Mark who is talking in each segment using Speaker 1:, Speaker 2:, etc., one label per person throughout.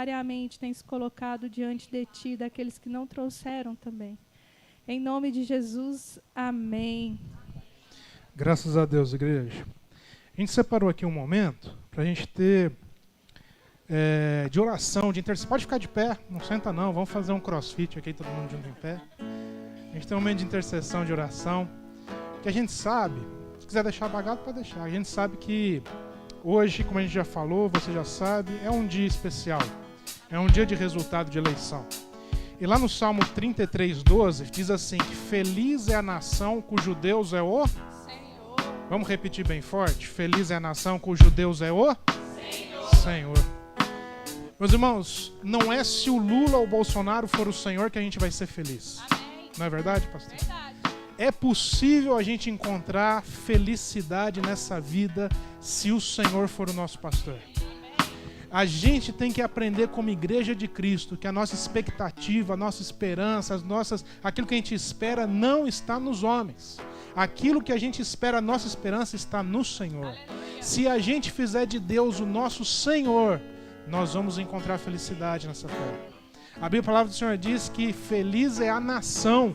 Speaker 1: voluntariamente têm se colocado diante de Ti, daqueles que não trouxeram também. Em nome de Jesus, amém.
Speaker 2: Graças a Deus, igreja. A gente separou aqui um momento para a gente ter de oração, de intercessão. Pode ficar de pé, não senta não, vamos fazer um crossfit aqui, todo mundo junto em pé. A gente tem um momento de intercessão, de oração, que a gente sabe, se quiser deixar apagado, pode deixar. A gente sabe que hoje, como a gente já falou, você já sabe, é um dia especial. É um dia de resultado de eleição. E lá no Salmo 33:12, diz assim, que feliz é a nação cujo Deus é o Senhor. Vamos repetir bem forte? Feliz é a nação cujo Deus é o Senhor. Meus irmãos, não é se o Lula ou o Bolsonaro for o Senhor que a gente vai ser feliz. Amém. Não é verdade, pastor? Verdade. É possível a gente encontrar felicidade nessa vida se o Senhor for o nosso pastor. A gente tem que aprender como igreja de Cristo que a nossa expectativa, a nossa esperança, aquilo que a gente espera não está nos homens. Aquilo que a gente espera, a nossa esperança está no Senhor. Aleluia. Se a gente fizer de Deus o nosso Senhor, nós vamos encontrar felicidade nessa terra. A Bíblia, a palavra do Senhor diz que feliz é a nação.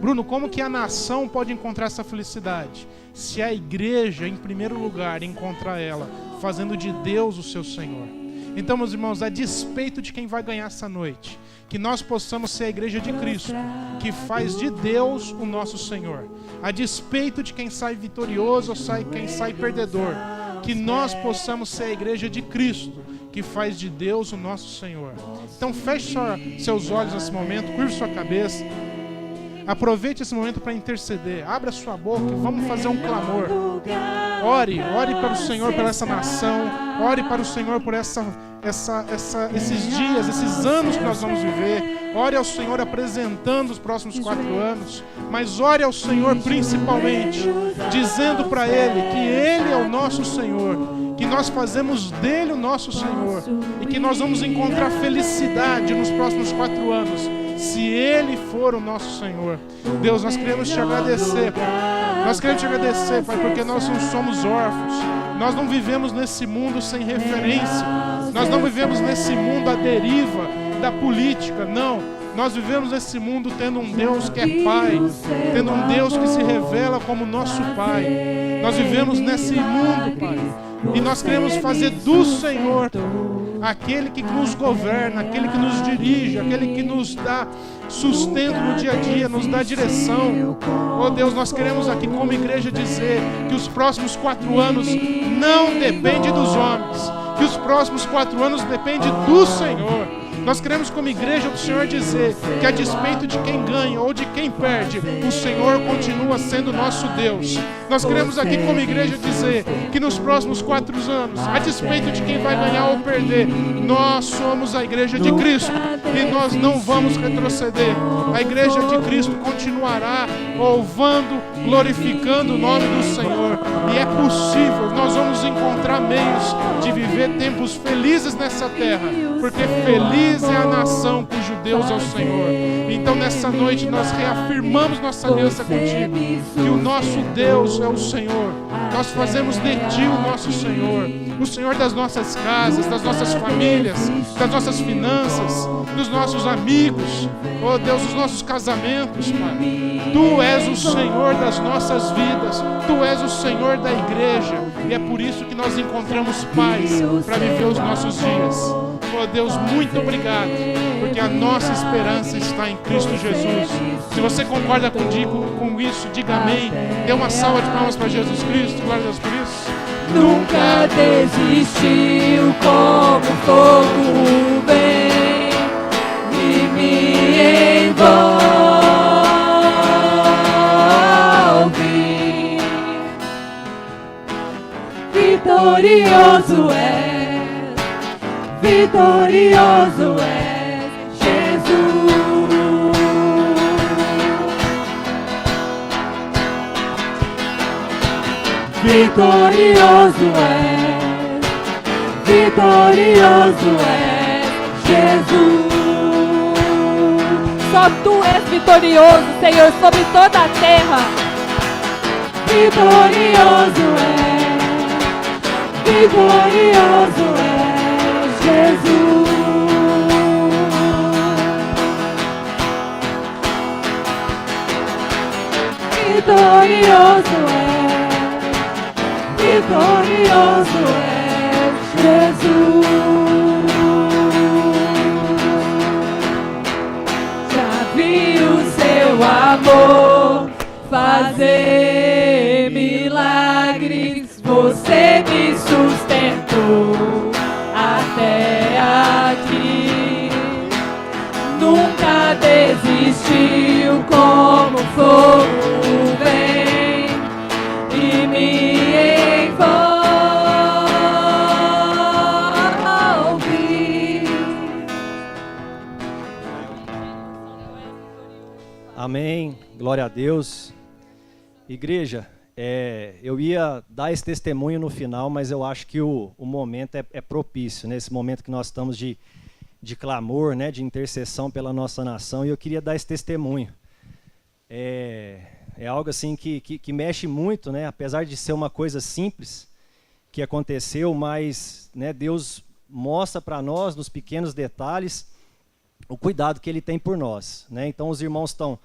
Speaker 2: Bruno, como que a nação pode encontrar essa felicidade? Se a igreja, em primeiro lugar, encontrar ela, fazendo de Deus o seu Senhor. Então, meus irmãos, a despeito de quem vai ganhar essa noite, que nós possamos ser a igreja de Cristo, que faz de Deus o nosso Senhor. A despeito de quem sai vitorioso ou quem sai perdedor, que nós possamos ser a igreja de Cristo, que faz de Deus o nosso Senhor. Então feche seus olhos nesse momento, curve sua cabeça. Aproveite esse momento para interceder. Abra sua boca e vamos fazer um clamor. Ore para o Senhor por essa nação. Ore para o Senhor por esses dias, esses anos que nós vamos viver. Ore ao Senhor apresentando os próximos 4 anos. Mas ore ao Senhor principalmente, dizendo para Ele que Ele é o nosso Senhor, que nós fazemos dele o nosso Senhor e que nós vamos encontrar felicidade nos próximos 4 anos, se Ele for o nosso Senhor. Deus, nós queremos te agradecer, Pai. Nós queremos te agradecer, Pai, porque nós não somos órfãos. Nós não vivemos nesse mundo sem referência. Nós não vivemos nesse mundo à deriva da política, não. Nós vivemos nesse mundo tendo um Deus que é Pai, tendo um Deus que se revela como nosso Pai. Nós vivemos nesse mundo, Pai, e nós queremos fazer do Senhor aquele que nos governa, aquele que nos dirige, aquele que nos dá sustento no dia a dia, nos dá direção. Oh Deus, nós queremos aqui como igreja dizer que os próximos 4 anos não dependem dos homens, que os próximos 4 anos dependem do Senhor. Nós queremos como igreja do Senhor dizer que a despeito de quem ganha ou de quem perde, o Senhor continua sendo nosso Deus. Nós queremos aqui como igreja dizer que nos próximos 4 anos, a despeito de quem vai ganhar ou perder, nós somos a igreja de Cristo e nós não vamos retroceder. A igreja de Cristo continuará louvando, glorificando o nome do Senhor. E é possível, nós vamos encontrar meios de viver tempos felizes nessa terra, porque feliz é a nação cujo Deus é o Senhor. Então nessa noite nós reafirmamos nossa aliança contigo, que o nosso Deus é o Senhor. Nós fazemos de ti o nosso Senhor, o Senhor das nossas casas, das nossas famílias, das nossas finanças, dos nossos amigos, oh Deus, dos nossos casamentos, Pai. Tu és o Senhor das nossas vidas, Tu és o Senhor da igreja, e é por isso que nós encontramos paz para viver os nossos dias. Oh Deus, muito obrigado, porque a nossa esperança está em Cristo Jesus. Se você concorda com isso, diga amém. Dê uma salva de palmas para Jesus Cristo. Glória a Deus por isso.
Speaker 3: Nunca desistiu, como fogo vem e me envolve. Vitorioso é, vitorioso é Jesus. Vitorioso é, vitorioso é Jesus.
Speaker 1: Só Tu és vitorioso, Senhor, sobre toda a terra.
Speaker 3: Vitorioso é, vitorioso é Jesus. vitorioso és, Jesus. Já vi o seu amor fazer milagres, você me sustentou até aqui. Nunca desistiu, como fogo vem e me envolve.
Speaker 4: Amém, glória a Deus. Igreja, eu ia dar esse testemunho no final, mas eu acho que o momento é propício, nesse momento que nós estamos de clamor, né, de intercessão pela nossa nação, e eu queria dar esse testemunho. É algo assim que mexe muito, né, apesar de ser uma coisa simples que aconteceu, mas, né, Deus mostra para nós, nos pequenos detalhes, o cuidado que Ele tem por nós, né? Então os irmãos estão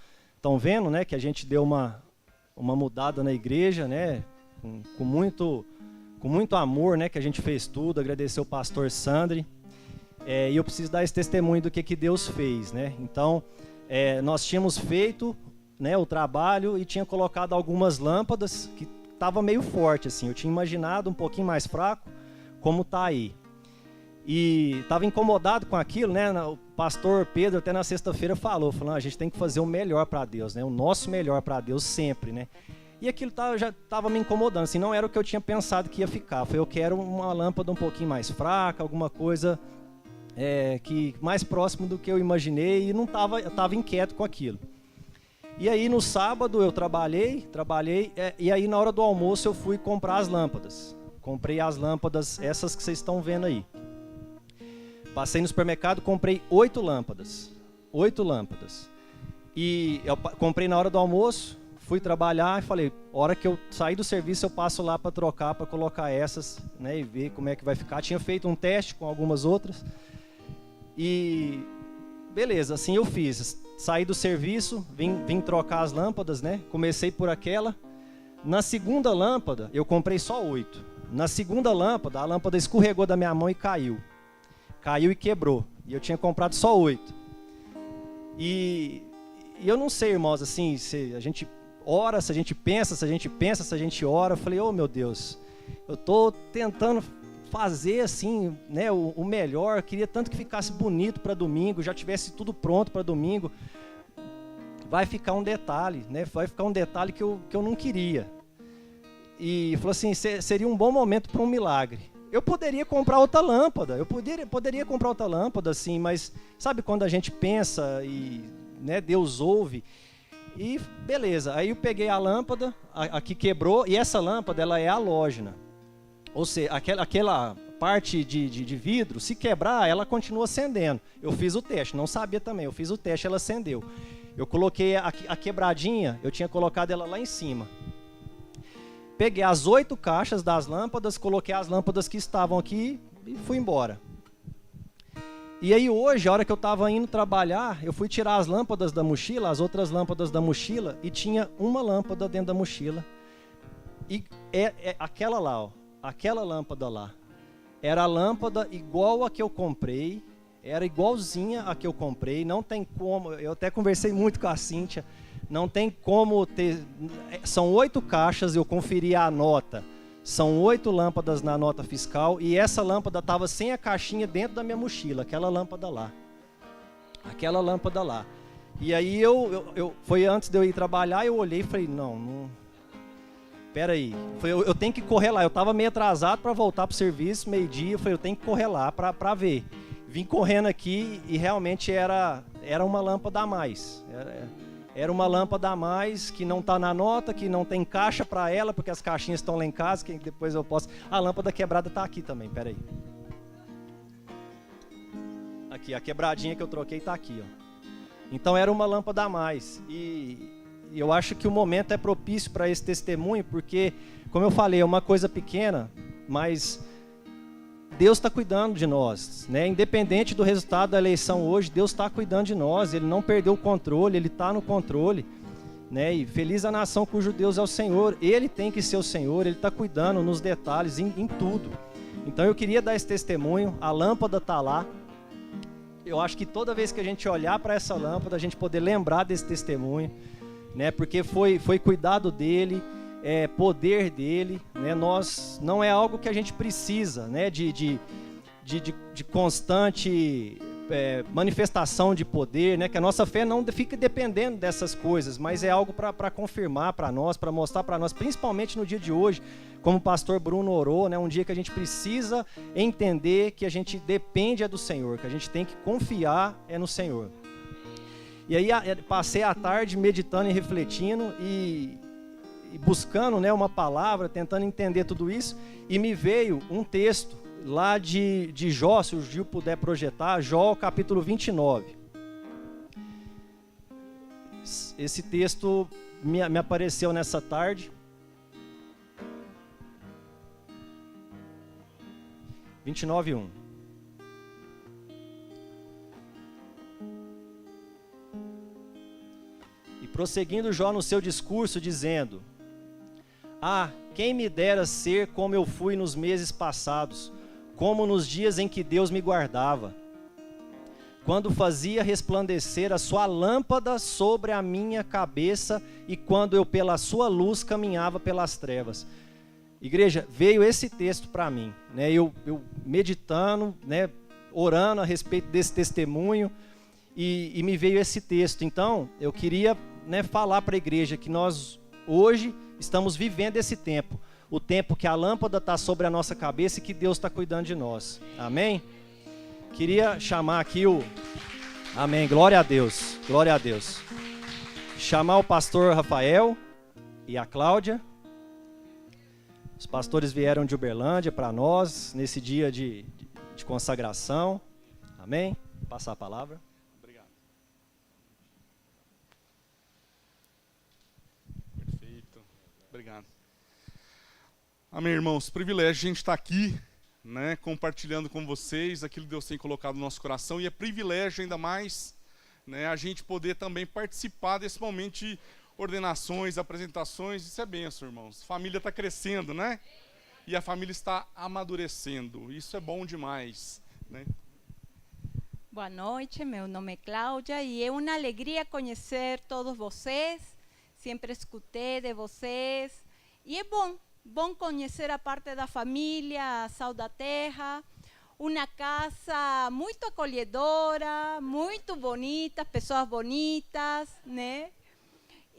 Speaker 4: vendo, né, que a gente deu uma mudada na igreja, né, com muito amor, né, que a gente fez tudo, agradecer o pastor Sandri, e eu preciso dar esse testemunho do que Deus fez, né? Então, nós tínhamos feito, né, o trabalho e tinha colocado algumas lâmpadas que estava meio forte, assim, eu tinha imaginado um pouquinho mais fraco, como está aí. E estava incomodado com aquilo, né? O pastor Pedro até na sexta-feira falou, a gente tem que fazer o melhor para Deus, né? O nosso melhor para Deus sempre, né? E aquilo já estava me incomodando, assim, não era o que eu tinha pensado que ia ficar. Eu quero uma lâmpada um pouquinho mais fraca, alguma coisa que mais próximo do que eu imaginei, e eu estava inquieto com aquilo. E aí no sábado eu trabalhei, e aí na hora do almoço eu fui comprar as lâmpadas. Comprei as lâmpadas, essas que vocês estão vendo aí. Passei no supermercado, comprei 8 lâmpadas. 8 lâmpadas. E eu comprei na hora do almoço, fui trabalhar e falei, hora que eu sair do serviço eu passo lá para trocar, para colocar essas, né, e ver como é que vai ficar. Tinha feito um teste com algumas outras. E beleza, assim eu fiz. Saí do serviço, vim trocar as lâmpadas, né? Comecei por aquela. Na segunda lâmpada, eu comprei só 8. Na segunda lâmpada, a lâmpada escorregou da minha mão e caiu. Caiu e quebrou. E eu tinha comprado só 8. E eu não sei, irmãos, assim, se a gente ora, se a gente pensa, se a gente ora. Eu falei, meu Deus, eu estou tentando fazer assim, né, o melhor. Eu queria tanto que ficasse bonito para domingo, já tivesse tudo pronto para domingo. Vai ficar um detalhe, né? Vai ficar um detalhe que eu não queria. E falou assim, seria um bom momento para um milagre. Eu poderia comprar outra lâmpada, poderia comprar outra lâmpada, assim, mas sabe quando a gente pensa e, né, Deus ouve? E beleza, aí eu peguei a lâmpada, a que quebrou, e essa lâmpada ela é halógena. Ou seja, aquela parte de vidro, se quebrar, ela continua acendendo. Eu fiz o teste, não sabia também, eu fiz o teste, ela acendeu. Eu coloquei a quebradinha, eu tinha colocado ela lá em cima. Peguei as 8 caixas das lâmpadas, coloquei as lâmpadas que estavam aqui e fui embora. E aí hoje, a hora que eu estava indo trabalhar, eu fui tirar as lâmpadas da mochila, as outras lâmpadas da mochila, e tinha uma lâmpada dentro da mochila. E aquela lá, ó, aquela lâmpada lá, era a lâmpada igual a que eu comprei, era igualzinha a que eu comprei, não tem como, eu até conversei muito com a Cíntia, não tem como ter, são 8 caixas, eu conferi a nota, são 8 lâmpadas na nota fiscal, e essa lâmpada estava sem a caixinha dentro da minha mochila, aquela lâmpada lá. E aí foi antes de eu ir trabalhar, eu olhei e falei, não, peraí, eu tenho que correr lá, eu estava meio atrasado para voltar para o serviço, meio-dia, eu falei, eu tenho que correr lá para ver. Vim correndo aqui e realmente era uma lâmpada a mais, era uma lâmpada a mais que não está na nota, que não tem caixa para ela, porque as caixinhas estão lá em casa, que depois eu posso... A lâmpada quebrada está aqui também, peraí. Aqui, a quebradinha que eu troquei está aqui, ó. Então era uma lâmpada a mais. E eu acho que o momento é propício para esse testemunho, porque, como eu falei, é uma coisa pequena, mas Deus está cuidando de nós, né? Independente do resultado da eleição hoje, Deus está cuidando de nós, Ele não perdeu o controle, Ele está no controle. né? E feliz a nação cujo Deus é o Senhor. Ele tem que ser o Senhor, Ele está cuidando nos detalhes, em tudo. Então eu queria dar esse testemunho. A lâmpada está lá. Eu acho que toda vez que a gente olhar para essa lâmpada, a gente poder lembrar desse testemunho, né? Porque foi cuidado dele, poder dele, né? Não é algo que a gente precisa, né? De constante manifestação de poder, né? Que a nossa fé não fica dependendo dessas coisas, mas é algo para confirmar para nós, para mostrar para nós, principalmente no dia de hoje, como o pastor Bruno orou, né? Um dia que a gente precisa entender que a gente depende do Senhor, que a gente tem que confiar no Senhor. E aí passei a tarde meditando e refletindo e buscando, né, uma palavra, tentando entender tudo isso, e me veio um texto lá de Jó, se o Gil puder projetar, Jó capítulo 29. Esse texto me apareceu nessa tarde. 29:1. E prosseguindo Jó no seu discurso, dizendo: Ah, quem me dera ser como eu fui nos meses passados, como nos dias em que Deus me guardava, quando fazia resplandecer a sua lâmpada sobre a minha cabeça e quando eu pela sua luz caminhava pelas trevas. Igreja, veio esse texto para mim, né? Eu meditando, né, orando a respeito desse testemunho, e me veio esse texto. Então, eu queria, né, falar para a igreja que nós hoje estamos vivendo esse tempo. O tempo que a lâmpada está sobre a nossa cabeça e que Deus está cuidando de nós. Amém? Queria chamar aqui Amém, glória a Deus, glória a Deus. Chamar o pastor Rafael e a Cláudia. Os pastores vieram de Uberlândia para nós, nesse dia de consagração. Amém? Vou passar a palavra.
Speaker 5: Obrigado. Perfeito. Obrigado. Amém, irmãos. Privilégio a gente estar aqui, né, compartilhando com vocês aquilo que Deus tem colocado no nosso coração. E é privilégio ainda mais, né, a gente poder também participar desse momento de ordenações, apresentações. Isso é bênção, irmãos. A família está crescendo, né? E a família está amadurecendo. Isso é bom demais, né?
Speaker 6: Boa noite, meu nome é Cláudia e é uma alegria conhecer todos vocês. Sempre escutei de vocês e é bom conhecer a parte da família, a Sal da Terra, uma casa muito acolhedora, muito bonita, pessoas bonitas, né?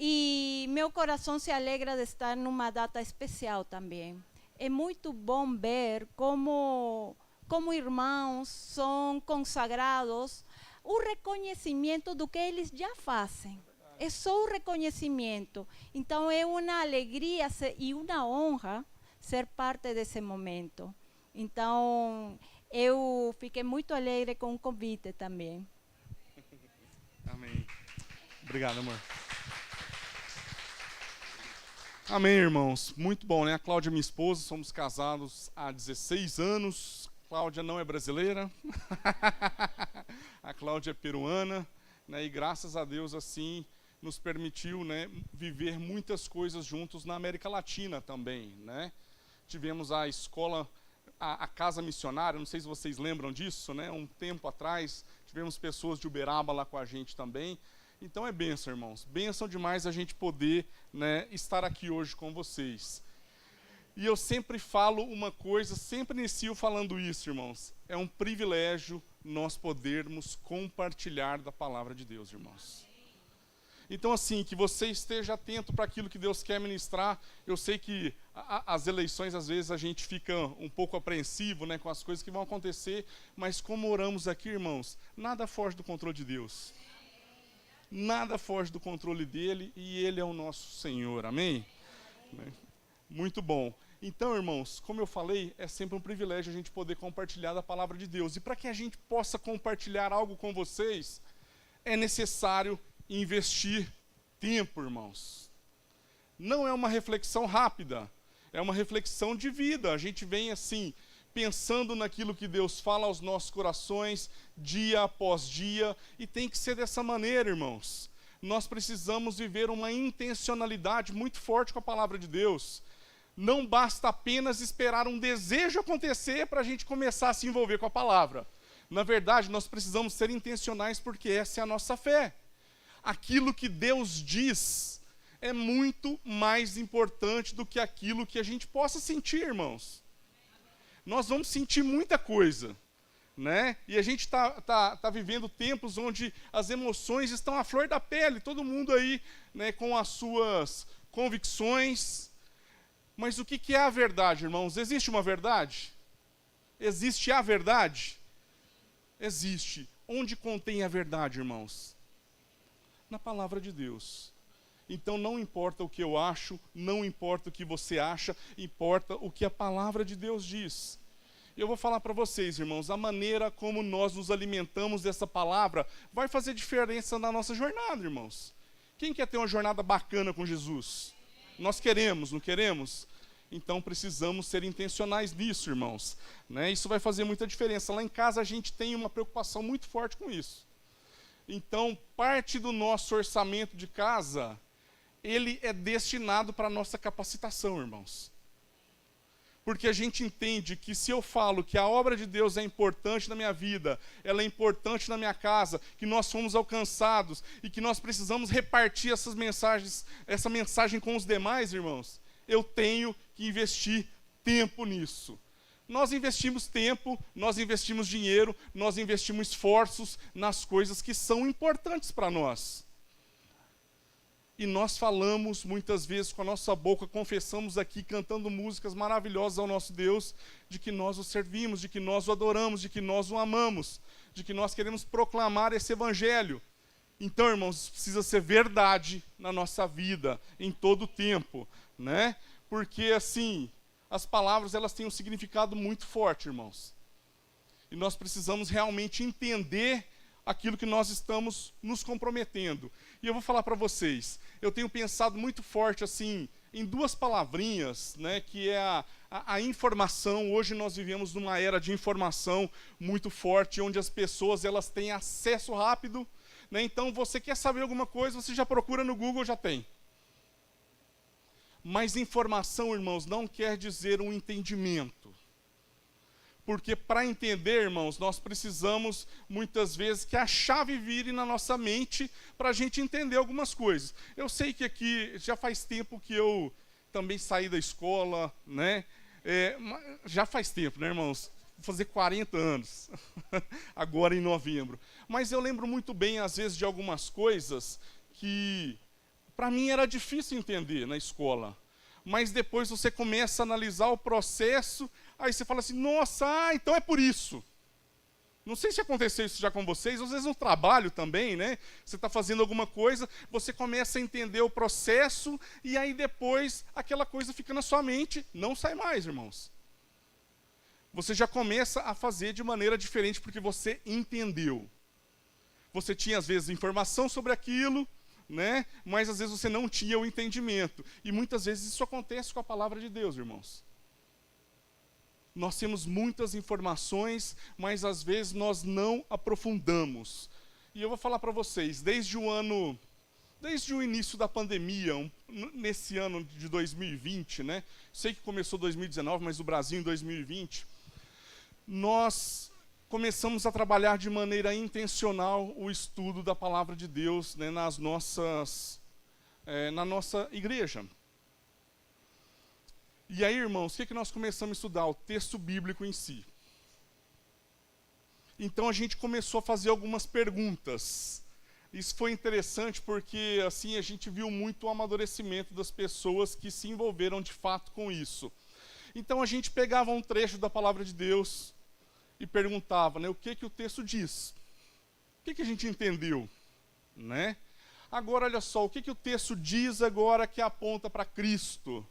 Speaker 6: E meu coração se alegra de estar numa data especial também. É muito bom ver como irmãos são consagrados, o reconhecimento do que eles já fazem. É só o reconhecimento. Então é uma alegria e uma honra ser parte desse momento. Então eu fiquei muito alegre com o convite também.
Speaker 5: Amém. Obrigado, amor. Amém, irmãos. Muito bom, né? A Cláudia é minha esposa, somos casados há 16 anos. Cláudia não é brasileira. A Cláudia é peruana, né? E graças a Deus, assim, nos permitiu, né, viver muitas coisas juntos na América Latina também, né? Tivemos a escola, a casa missionária, não sei se vocês lembram disso, né? Um tempo atrás, tivemos pessoas de Uberaba lá com a gente também. Então é bênção, irmãos. Bênção demais a gente poder, né, estar aqui hoje com vocês. E eu sempre falo uma coisa, sempre inicio falando isso, irmãos. É um privilégio nós podermos compartilhar da palavra de Deus, irmãos. Então, assim, que você esteja atento para aquilo que Deus quer ministrar. Eu sei que as eleições, às vezes, a gente fica um pouco apreensivo, né, com as coisas que vão acontecer, mas como oramos aqui, irmãos, nada foge do controle de Deus. Nada foge do controle dele e ele é o nosso Senhor, amém? Muito bom. Então, irmãos, como eu falei, é sempre um privilégio a gente poder compartilhar da palavra de Deus. E para que a gente possa compartilhar algo com vocês, é necessário investir tempo, irmãos. Não é uma reflexão rápida, é uma reflexão de vida. A gente vem assim, pensando naquilo que Deus fala aos nossos corações, dia após dia, e tem que ser dessa maneira, irmãos. nós precisamos viver uma intencionalidade muito forte com a palavra de Deus. Não basta apenas esperar um desejo acontecer para a gente começar a se envolver com a palavra. Na verdade, nós precisamos ser intencionais porque essa é a nossa fé. Aquilo que Deus diz é muito mais importante do que aquilo que a gente possa sentir, irmãos. Nós vamos sentir muita coisa, né? E a gente tá vivendo tempos onde as emoções estão à flor da pele, todo mundo aí, né, com as suas convicções. Mas o que é a verdade, irmãos? Existe uma verdade? Existe a verdade? Existe. Onde contém a verdade, irmãos? Na palavra de Deus. Então não importa o que eu acho, não importa o que você acha, importa o que a palavra de Deus diz. Eu vou falar para vocês, irmãos, a maneira como nós nos alimentamos dessa palavra vai fazer diferença na nossa jornada, irmãos. Quem quer ter uma jornada bacana com Jesus? Nós queremos, não queremos? Então precisamos ser intencionais nisso, irmãos, né? Isso vai fazer muita diferença. Lá em casa a gente tem uma preocupação muito forte com isso. Então, parte do nosso orçamento de casa, ele é destinado para a nossa capacitação, irmãos. Porque a gente entende que se eu falo que a obra de Deus é importante na minha vida, ela é importante na minha casa, que nós fomos alcançados e que nós precisamos repartir essa mensagem com os demais, irmãos, eu tenho que investir tempo nisso. Nós investimos tempo, nós investimos dinheiro, nós investimos esforços nas coisas que são importantes para nós. E nós falamos muitas vezes com a nossa boca, confessamos aqui, cantando músicas maravilhosas ao nosso Deus, de que nós o servimos, de que nós o adoramos, de que nós o amamos, de que nós queremos proclamar esse evangelho. Então, irmãos, precisa ser verdade na nossa vida, em todo o tempo, né? Porque, assim, as palavras, elas têm um significado muito forte, irmãos. E nós precisamos realmente entender aquilo que nós estamos nos comprometendo. E eu vou falar para vocês, eu tenho pensado muito forte, assim, em duas palavrinhas, né, que é a informação. Hoje nós vivemos numa era de informação muito forte, onde as pessoas, elas têm acesso rápido, né? Então, você quer saber alguma coisa, você já procura no Google, já tem. Mas informação, irmãos, não quer dizer um entendimento. Porque para entender, irmãos, nós precisamos, muitas vezes, que a chave vire na nossa mente para a gente entender algumas coisas. Eu sei que aqui já faz tempo que eu também saí da escola, né? Já faz tempo, né, irmãos? Vou fazer 40 anos, agora em novembro. Mas eu lembro muito bem, às vezes, de algumas coisas que, para mim, era difícil entender na escola. Mas depois você começa a analisar o processo, aí você fala assim, nossa, então é por isso. Não sei se aconteceu isso já com vocês, às vezes no trabalho também, né? Você está fazendo alguma coisa, você começa a entender o processo, e aí depois aquela coisa fica na sua mente, não sai mais, irmãos. Você já começa a fazer de maneira diferente, porque você entendeu. Você tinha, às vezes, informação sobre aquilo, né? Mas às vezes você não tinha o entendimento. E muitas vezes isso acontece com a palavra de Deus, irmãos. Nós temos muitas informações, mas às vezes nós não aprofundamos. E eu vou falar para vocês, desde o início da pandemia, nesse ano de 2020, né? Sei que começou 2019, mas o Brasil em 2020, nós começamos a trabalhar de maneira intencional o estudo da palavra de Deus, né, na nossa igreja. E aí, irmãos, o que nós começamos a estudar? O texto bíblico em si. Então a gente começou a fazer algumas perguntas. Isso foi interessante porque assim a gente viu muito o amadurecimento das pessoas que se envolveram de fato com isso. Então a gente pegava um trecho da palavra de Deus e perguntava, né, o que o texto diz? O que a gente entendeu? Né? Agora, olha só, o que o texto diz agora que aponta para Cristo?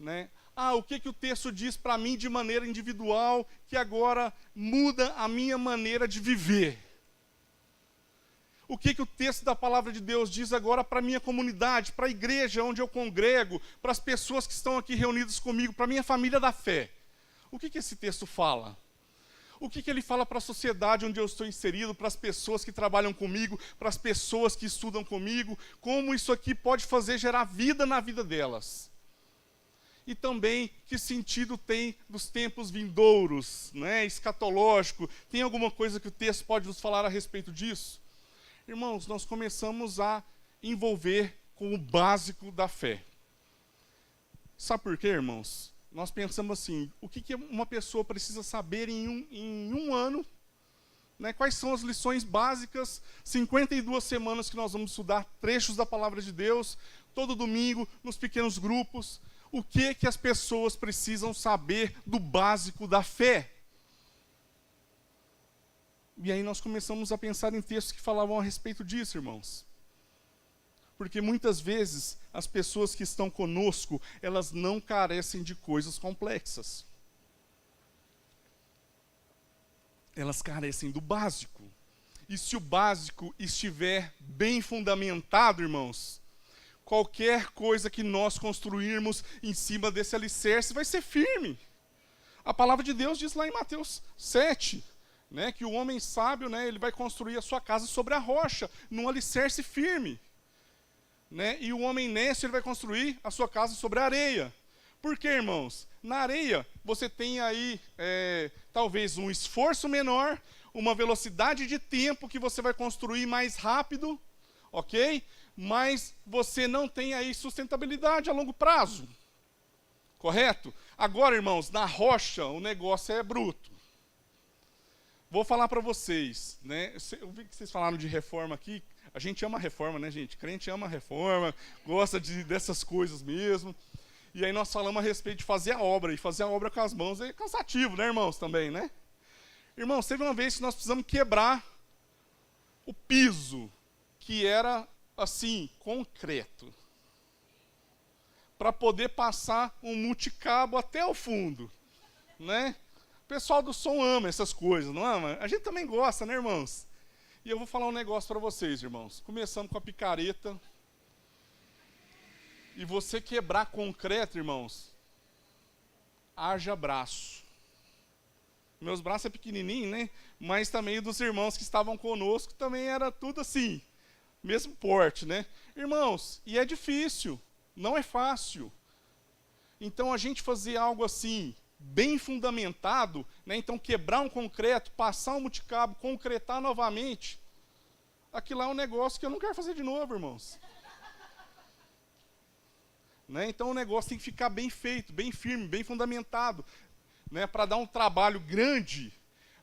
Speaker 5: Né? O que o texto diz para mim de maneira individual, que agora muda a minha maneira de viver? O que o texto da palavra de Deus diz agora para a minha comunidade, para a igreja onde eu congrego, para as pessoas que estão aqui reunidas comigo, para a minha família da fé? O que esse texto fala? O que ele fala para a sociedade onde eu estou inserido, para as pessoas que trabalham comigo, para as pessoas que estudam comigo, como isso aqui pode fazer gerar vida na vida delas. E também, que sentido tem dos tempos vindouros, né, escatológico? Tem alguma coisa que o texto pode nos falar a respeito disso? Irmãos, nós começamos a envolver com o básico da fé. Sabe por quê, irmãos? Nós pensamos assim, o que uma pessoa precisa saber em um ano? Né? Quais são as lições básicas? 52 semanas que nós vamos estudar trechos da palavra de Deus, todo domingo, nos pequenos grupos. O que as pessoas precisam saber do básico da fé? E aí nós começamos a pensar em textos que falavam a respeito disso, irmãos. Porque muitas vezes as pessoas que estão conosco, elas não carecem de coisas complexas. Elas carecem do básico. E se o básico estiver bem fundamentado, irmãos, qualquer coisa que nós construirmos em cima desse alicerce vai ser firme. A palavra de Deus diz lá em Mateus 7, né, que o homem sábio, né, ele vai construir a sua casa sobre a rocha, num alicerce firme. Né? E o homem nécio, ele vai construir a sua casa sobre a areia. Por quê, irmãos? Na areia, você tem aí, talvez, um esforço menor, uma velocidade de tempo que você vai construir mais rápido, ok? Mas você não tem aí sustentabilidade a longo prazo. Correto? Agora, irmãos, na rocha, o negócio é bruto. Vou falar para vocês, né? Eu vi que vocês falaram de reforma aqui. A gente ama a reforma, né, gente? Crente ama a reforma, gosta dessas coisas mesmo. E aí nós falamos a respeito de fazer a obra. E fazer a obra com as mãos é cansativo, né, irmãos? Também, né? Irmãos, teve uma vez que nós precisamos quebrar o piso, que era, assim, concreto. Para poder passar um multicabo até o fundo, né? O pessoal do som ama essas coisas, não ama? A gente também gosta, né, irmãos? E eu vou falar um negócio para vocês, irmãos. Começamos com a picareta. E você quebrar concreto, irmãos, haja braço. Meus braços é pequenininho, né? Mas também dos irmãos que estavam conosco também era tudo assim, mesmo porte, né? Irmãos, e é difícil, não é fácil. Então a gente fazer algo assim, bem fundamentado, né? Então quebrar um concreto, passar um multicabo, concretar novamente, aquilo lá é um negócio que eu não quero fazer de novo, irmãos. Né? Então o negócio tem que ficar bem feito, bem firme, bem fundamentado, né? Para dar um trabalho grande,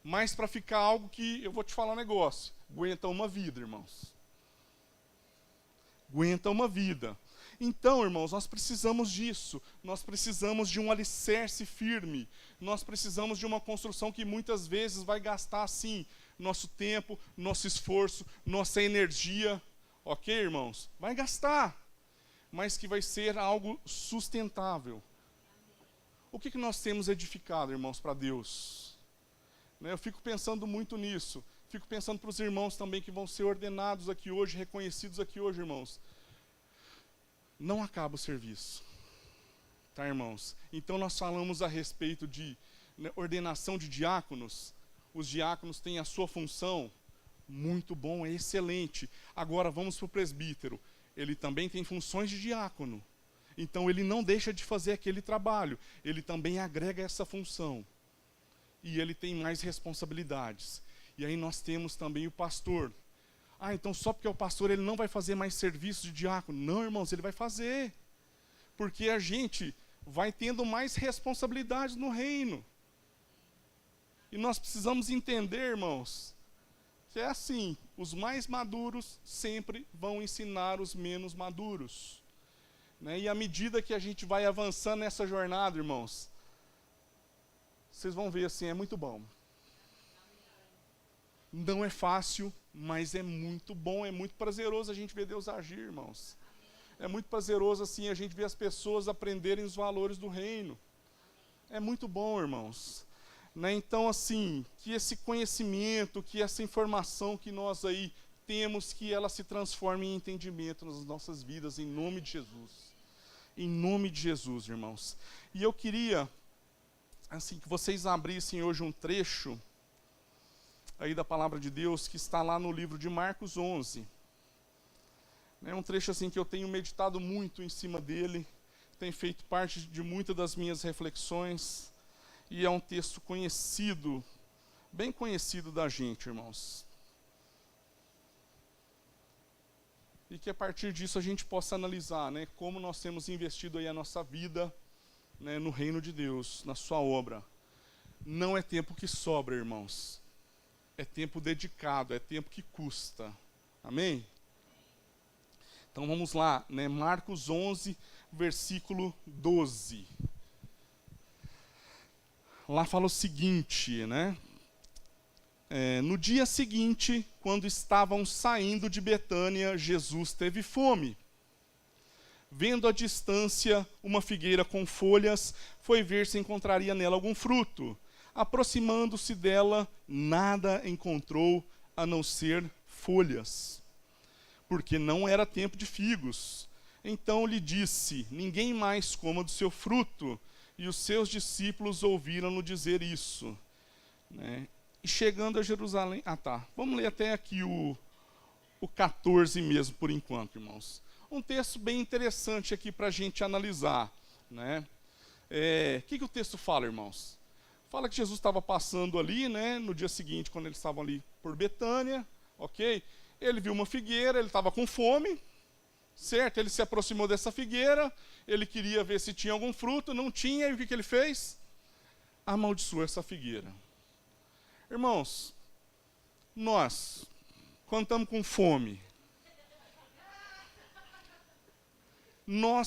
Speaker 5: mas para ficar algo que, eu vou te falar um negócio, aguenta uma vida, irmãos. Aguenta uma vida. Então, irmãos, nós precisamos disso. Nós precisamos de um alicerce firme. Nós precisamos de uma construção que muitas vezes vai gastar, sim, nosso tempo, nosso esforço, nossa energia. Ok, irmãos? Vai gastar, mas que vai ser algo sustentável. O que nós temos edificado, irmãos, para Deus? Eu fico pensando muito nisso. Fico pensando para os irmãos também que vão ser ordenados aqui hoje, reconhecidos aqui hoje, irmãos. Não acaba o serviço, tá, irmãos? Então nós falamos a respeito de ordenação de diáconos. Os diáconos têm a sua função, muito bom, é excelente. Agora vamos para o presbítero. Ele também tem funções de diácono. Então ele não deixa de fazer aquele trabalho. Ele também agrega essa função. E ele tem mais responsabilidades. E aí nós temos também o pastor. Ah, então só porque é o pastor ele não vai fazer mais serviço de diácono. Não, irmãos, ele vai fazer. Porque a gente vai tendo mais responsabilidades no reino. E nós precisamos entender, irmãos, que é assim, os mais maduros sempre vão ensinar os menos maduros. Né? E à medida que a gente vai avançando nessa jornada, irmãos, vocês vão ver assim, é muito bom. Não é fácil, mas é muito bom, é muito prazeroso a gente ver Deus agir, irmãos. É muito prazeroso assim a gente ver as pessoas aprenderem os valores do reino. É muito bom, irmãos. Né? Então, assim, que esse conhecimento, que essa informação que nós aí temos, que ela se transforme em entendimento nas nossas vidas, em nome de Jesus. Em nome de Jesus, irmãos. E eu queria, assim, que vocês abrissem hoje um trecho aí da palavra de Deus, que está lá no livro de Marcos 11. É um trecho assim que eu tenho meditado muito em cima dele, tem feito parte de muitas das minhas reflexões, e é um texto conhecido, bem conhecido da gente, irmãos. E que a partir disso a gente possa analisar, né, como nós temos investido aí a nossa vida, né, no reino de Deus, na sua obra. Não é tempo que sobra, irmãos. É tempo dedicado, é tempo que custa. Amém? Então vamos lá, né, Marcos 11, versículo 12. Lá fala o seguinte, né? No dia seguinte, quando estavam saindo de Betânia, Jesus teve fome. Vendo à distância uma figueira com folhas, foi ver se encontraria nela algum fruto. Aproximando-se dela, nada encontrou a não ser folhas, porque não era tempo de figos. Então lhe disse: ninguém mais coma do seu fruto. E os seus discípulos ouviram-no dizer isso, né? E chegando a Jerusalém... Vamos ler até aqui o 14 mesmo, por enquanto, irmãos. Um texto bem interessante aqui para a gente analisar, né? Que o texto fala, irmãos? Fala que Jesus estava passando ali, né, no dia seguinte, quando eles estavam ali por Betânia, ok? Ele viu uma figueira, ele estava com fome, certo? Ele se aproximou dessa figueira, ele queria ver se tinha algum fruto, não tinha, e o que ele fez? Amaldiçoou essa figueira. Irmãos, nós, quando estamos com fome,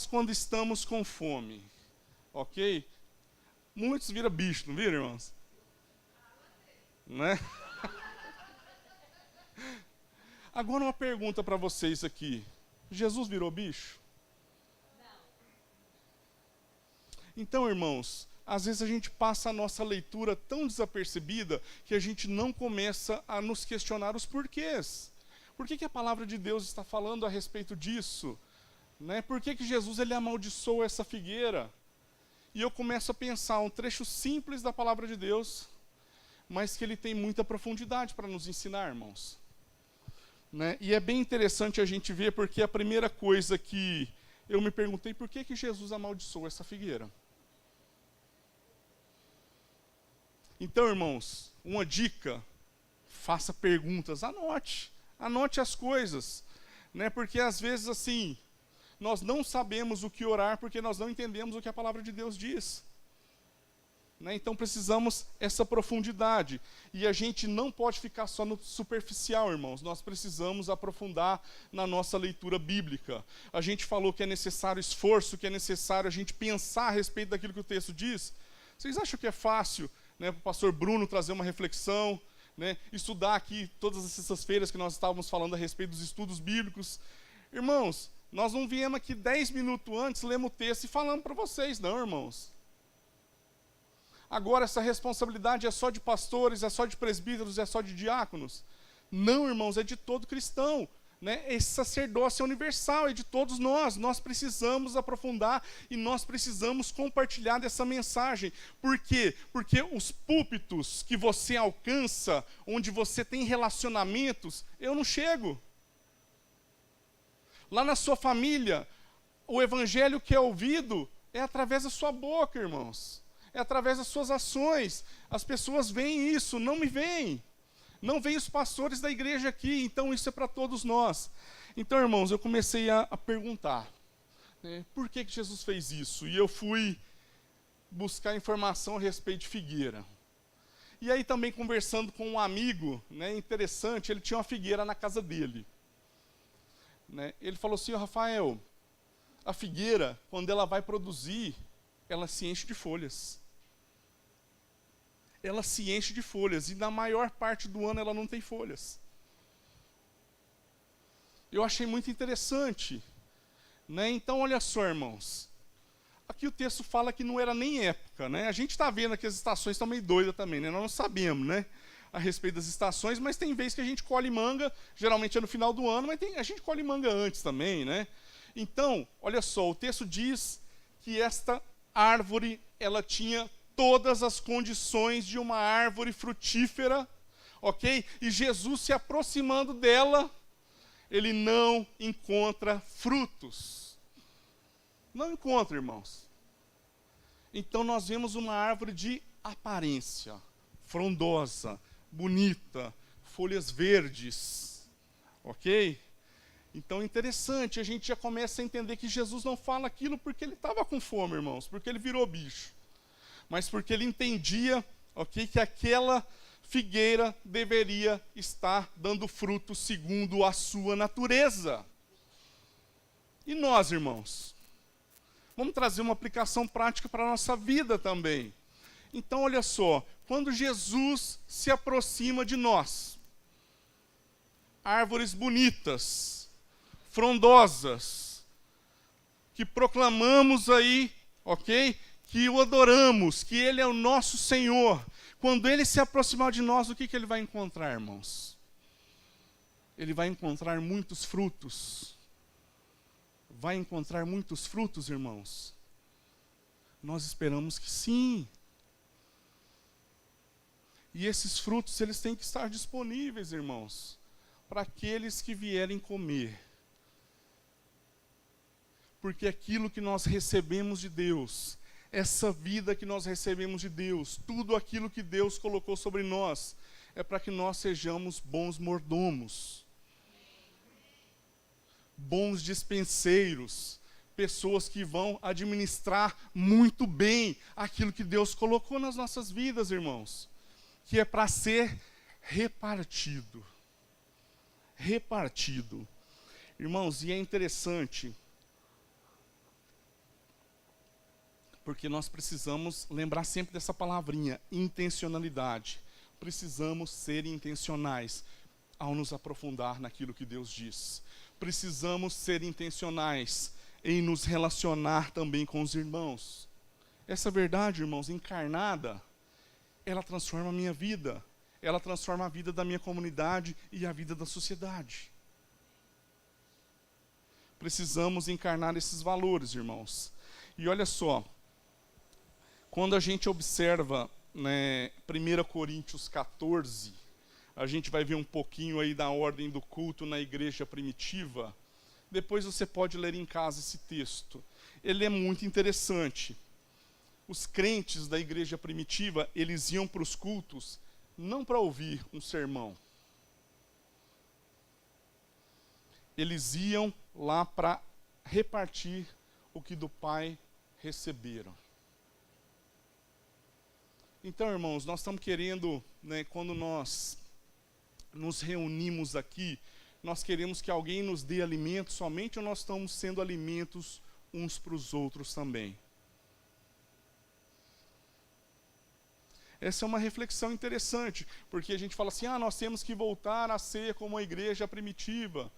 Speaker 5: quando estamos com fome, ok? Muitos viram bicho, não viram, irmãos? Né? Agora uma pergunta para vocês aqui. Jesus virou bicho? Não. Então, irmãos, às vezes a gente passa a nossa leitura tão desapercebida que a gente não começa a nos questionar os porquês. Por que a palavra de Deus está falando a respeito disso? Né? Por que Jesus ele amaldiçoou essa figueira? E eu começo a pensar um trecho simples da palavra de Deus, mas que ele tem muita profundidade para nos ensinar, irmãos. Né? E é bem interessante a gente ver, porque a primeira coisa que eu me perguntei, por que Jesus amaldiçoou essa figueira? Então, irmãos, uma dica, faça perguntas, anote as coisas, né? Porque às vezes assim, nós não sabemos o que orar porque nós não entendemos o que a palavra de Deus diz. Né? Então precisamos essa profundidade. E a gente não pode ficar só no superficial, irmãos. Nós precisamos aprofundar na nossa leitura bíblica. A gente falou que é necessário esforço, que é necessário a gente pensar a respeito daquilo que o texto diz. Vocês acham que é fácil, né, para o pastor Bruno trazer uma reflexão, né, estudar aqui todas as sextas-feiras que nós estávamos falando a respeito dos estudos bíblicos? Irmãos, nós não viemos aqui 10 minutos antes, lemos o texto e falamos para vocês, não, irmãos. Agora, essa responsabilidade é só de pastores, é só de presbíteros, é só de diáconos? Não, irmãos, é de todo cristão. Né? Esse sacerdócio é universal, é de todos nós. Nós precisamos aprofundar e nós precisamos compartilhar dessa mensagem. Por quê? Porque os púlpitos que você alcança, onde você tem relacionamentos, eu não chego. Lá na sua família, o evangelho que é ouvido é através da sua boca, irmãos. É através das suas ações. As pessoas veem isso, não me veem. Não veem os pastores da igreja aqui, então isso é para todos nós. Então, irmãos, eu comecei a perguntar, né, por que Jesus fez isso? E eu fui buscar informação a respeito de figueira. E aí também conversando com um amigo, né, interessante, ele tinha uma figueira na casa dele. Né, ele falou assim: Rafael, a figueira, quando ela vai produzir, ela se enche de folhas. Ela se enche de folhas, e na maior parte do ano ela não tem folhas. Eu achei muito interessante. Né? Então, olha só, irmãos. Aqui o texto fala que não era nem época. Né? A gente está vendo que as estações estão meio doidas também. Né? Nós não sabemos, né, a respeito das estações, mas tem vezes que a gente colhe manga, geralmente é no final do ano, mas a gente colhe manga antes também. Né? Então, olha só, o texto diz que esta árvore, ela tinha todas as condições de uma árvore frutífera, ok? E Jesus se aproximando dela, ele não encontra frutos. Não encontra, irmãos. Então nós vemos uma árvore de aparência, frondosa, bonita, folhas verdes, ok? Então é interessante, a gente já começa a entender que Jesus não fala aquilo porque ele estava com fome, irmãos, porque ele virou bicho, mas porque ele entendia, ok, que aquela figueira deveria estar dando fruto segundo a sua natureza. E nós, irmãos? Vamos trazer uma aplicação prática para a nossa vida também. Então, olha só, quando Jesus se aproxima de nós, árvores bonitas, frondosas, que proclamamos aí, ok? Que o adoramos, que Ele é o nosso Senhor. Quando Ele se aproximar de nós, o que Ele vai encontrar, irmãos? Ele vai encontrar muitos frutos. Vai encontrar muitos frutos, irmãos? Nós esperamos que sim. E esses frutos, eles têm que estar disponíveis, irmãos, para aqueles que vierem comer. Porque aquilo que nós recebemos de Deus, essa vida que nós recebemos de Deus, tudo aquilo que Deus colocou sobre nós, é para que nós sejamos bons mordomos, bons dispenseiros, pessoas que vão administrar muito bem aquilo que Deus colocou nas nossas vidas, irmãos, que é para ser repartido. Repartido. Irmãos, e é interessante, porque nós precisamos lembrar sempre dessa palavrinha, intencionalidade. Precisamos ser intencionais ao nos aprofundar naquilo que Deus diz. Precisamos ser intencionais em nos relacionar também com os irmãos. Essa verdade, irmãos, encarnada, ela transforma a minha vida. Ela transforma a vida da minha comunidade e a vida da sociedade. Precisamos encarnar esses valores, irmãos. E olha só, quando a gente observa, né, 1 Coríntios 14, a gente vai ver um pouquinho aí da ordem do culto na igreja primitiva. Depois você pode ler em casa esse texto. Ele é muito interessante. Os crentes da igreja primitiva, eles iam para os cultos não para ouvir um sermão. Eles iam lá para repartir o que do Pai receberam. Então, irmãos, nós estamos querendo, né, quando nós nos reunimos aqui, nós queremos que alguém nos dê alimento somente, ou nós estamos sendo alimentos uns para os outros também? Essa é uma reflexão interessante, porque a gente fala assim, nós temos que voltar a ser como a igreja primitiva.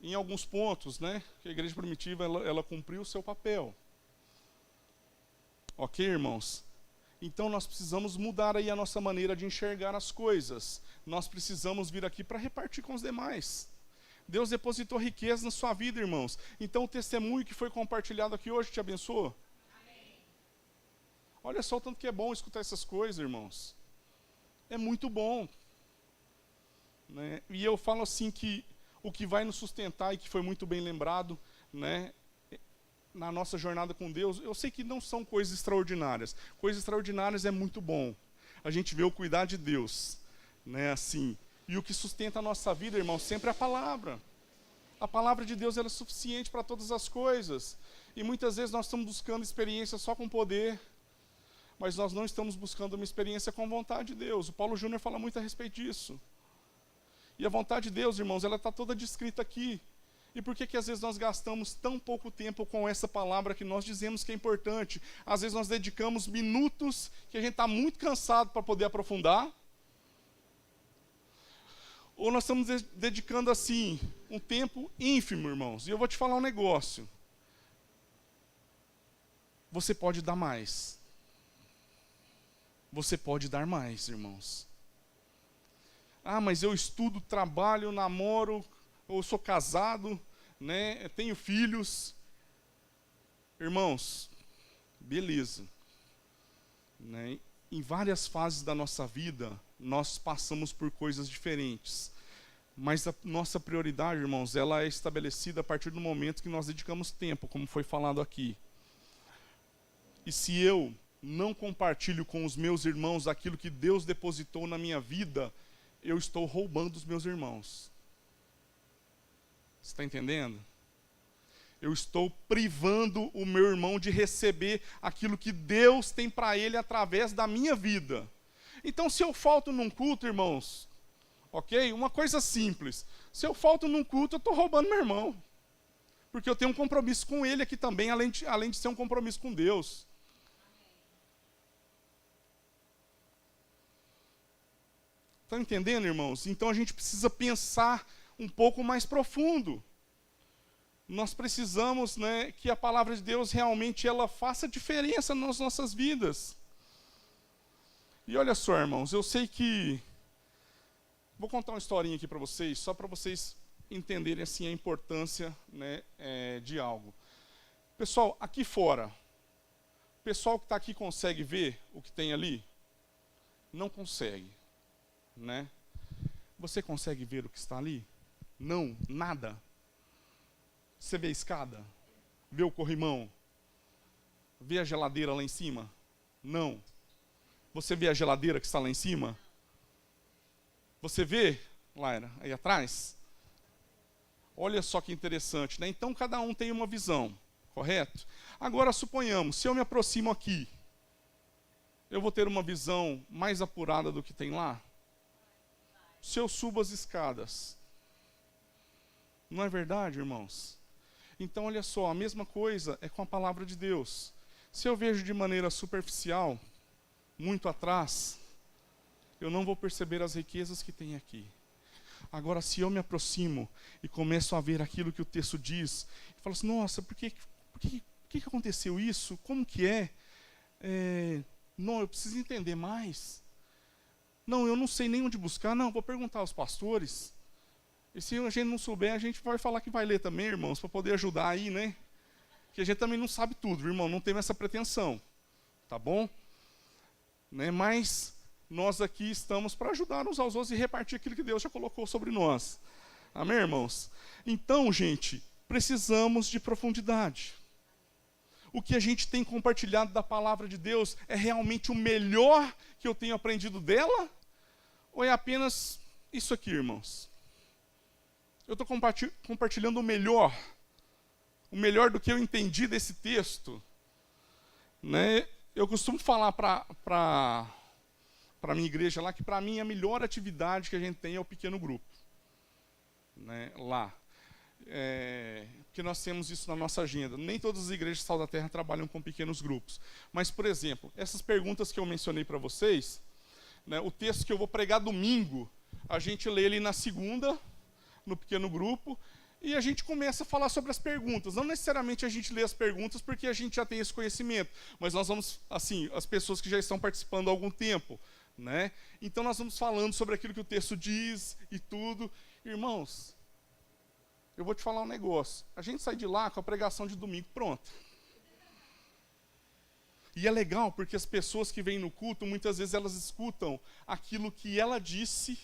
Speaker 5: Em alguns pontos, né, que a igreja primitiva, ela cumpriu o seu papel. Ok, irmãos? Então nós precisamos mudar aí a nossa maneira de enxergar as coisas. Nós precisamos vir aqui para repartir com os demais. Deus depositou riqueza na sua vida, irmãos. Então o testemunho que foi compartilhado aqui hoje te abençoou? Amém. Olha só o tanto que é bom escutar essas coisas, irmãos. É muito bom. Né? E eu falo assim que o que vai nos sustentar, e que foi muito bem lembrado, né, na nossa jornada com Deus, eu sei que não são coisas extraordinárias. Coisas extraordinárias é muito bom. A gente vê o cuidar de Deus, né, assim. E o que sustenta a nossa vida, irmão, sempre é a palavra. A palavra de Deus, ela é suficiente para todas as coisas. E muitas vezes nós estamos buscando experiência só com poder, mas nós não estamos buscando uma experiência com vontade de Deus. O Paulo Júnior fala muito a respeito disso. E a vontade de Deus, irmãos, ela está toda descrita aqui. E por que às vezes nós gastamos tão pouco tempo com essa palavra que nós dizemos que é importante? Às vezes nós dedicamos minutos que a gente está muito cansado para poder aprofundar. Ou nós estamos dedicando assim um tempo ínfimo, irmãos. E eu vou te falar um negócio. Você pode dar mais. Você pode dar mais, irmãos. Mas eu estudo, trabalho, namoro, eu sou casado, né, tenho filhos. Irmãos, beleza. Né, em várias fases da nossa vida, nós passamos por coisas diferentes. Mas a nossa prioridade, irmãos, ela é estabelecida a partir do momento que nós dedicamos tempo, como foi falado aqui. E se eu não compartilho com os meus irmãos aquilo que Deus depositou na minha vida, eu estou roubando os meus irmãos. Você está entendendo? Eu estou privando o meu irmão de receber aquilo que Deus tem para ele através da minha vida. Então, se eu falto num culto, irmãos, ok? Uma coisa simples. Se eu falto num culto, eu estou roubando meu irmão. Porque eu tenho um compromisso com ele aqui também, além de ser um compromisso com Deus. Estão entendendo, irmãos? Então a gente precisa pensar um pouco mais profundo. Nós precisamos, né, que a palavra de Deus realmente ela faça diferença nas nossas vidas. E olha só, irmãos, eu sei que... Vou contar uma historinha aqui para vocês, só para vocês entenderem assim, a importância, né, de algo. Pessoal, aqui fora, o pessoal que está aqui consegue ver o que tem ali? Não consegue. Né? Você consegue ver o que está ali? Não, nada. Você vê a escada? Vê o corrimão? Vê a geladeira lá em cima? Não. Você vê a geladeira que está lá em cima? Você vê, Laira, aí atrás? Olha só que interessante, né? Então cada um tem uma visão, correto? Agora suponhamos, se eu me aproximo aqui, eu vou ter uma visão mais apurada do que tem lá? Se eu subo as escadas. Não é verdade, irmãos? Então, olha só, a mesma coisa é com a palavra de Deus. Se eu vejo de maneira superficial, muito atrás, eu não vou perceber as riquezas que tem aqui. Agora, se eu me aproximo e começo a ver aquilo que o texto diz, e falo assim, nossa, por que aconteceu isso? Como que é? Não, eu preciso entender mais. Não, eu não sei nem onde buscar. Não, vou perguntar aos pastores. E se a gente não souber, a gente vai falar que vai ler também, irmãos, para poder ajudar aí, né? Que a gente também não sabe tudo, irmão, não tem essa pretensão. Tá bom? Né? Mas nós aqui estamos para ajudar uns aos outros e repartir aquilo que Deus já colocou sobre nós. Amém, irmãos? Então, gente, precisamos de profundidade. O que a gente tem compartilhado da palavra de Deus é realmente o melhor que eu tenho aprendido dela? Ou é apenas isso aqui, irmãos? Eu estou compartilhando o melhor do que eu entendi desse texto. Né? Eu costumo falar para a minha igreja lá que para mim a melhor atividade que a gente tem é o pequeno grupo. Né? Lá. Porque nós temos isso na nossa agenda. Nem todas as igrejas de Sal da Terra trabalham com pequenos grupos. Mas, por exemplo, essas perguntas que eu mencionei para vocês, né, o texto que eu vou pregar domingo, a gente lê ele na segunda, no pequeno grupo, e a gente começa a falar sobre as perguntas. Não necessariamente a gente lê as perguntas porque a gente já tem esse conhecimento, mas nós vamos, assim, as pessoas que já estão participando há algum tempo, né? Então nós vamos falando sobre aquilo que o texto diz e tudo. Irmãos, eu vou te falar um negócio. A gente sai de lá com a pregação de domingo pronta. E é legal porque as pessoas que vêm no culto, muitas vezes elas escutam aquilo que ela disse,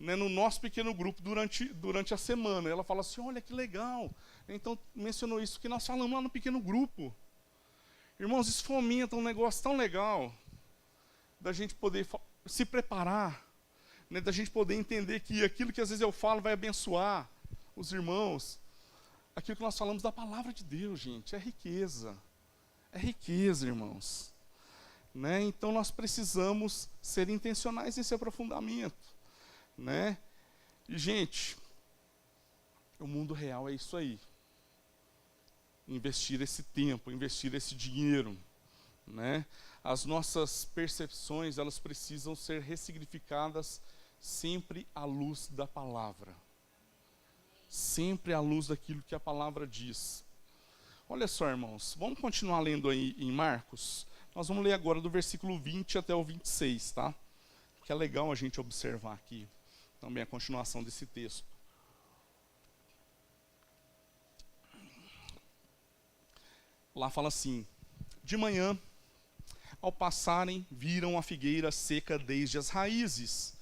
Speaker 5: né, no nosso pequeno grupo durante a semana. Ela fala assim, olha que legal. Então mencionou isso que nós falamos lá no pequeno grupo. Irmãos, isso fomenta um negócio tão legal da gente poder se preparar, né, da gente poder entender que aquilo que às vezes eu falo vai abençoar os irmãos. Aquilo que nós falamos da palavra de Deus, gente, é riqueza. É riqueza, irmãos. Né? Então nós precisamos ser intencionais nesse aprofundamento. Né? E, gente, o mundo real é isso aí. Investir esse tempo, investir esse dinheiro. Né? As nossas percepções, elas precisam ser ressignificadas sempre à luz da palavra. Sempre à luz daquilo que a palavra diz. Olha só, irmãos, vamos continuar lendo aí em Marcos. Nós vamos ler agora do versículo 20 até o 26, tá? Que é legal a gente observar aqui também a continuação desse texto. Lá fala assim, de manhã, Ao passarem, viram a figueira seca desde as raízes.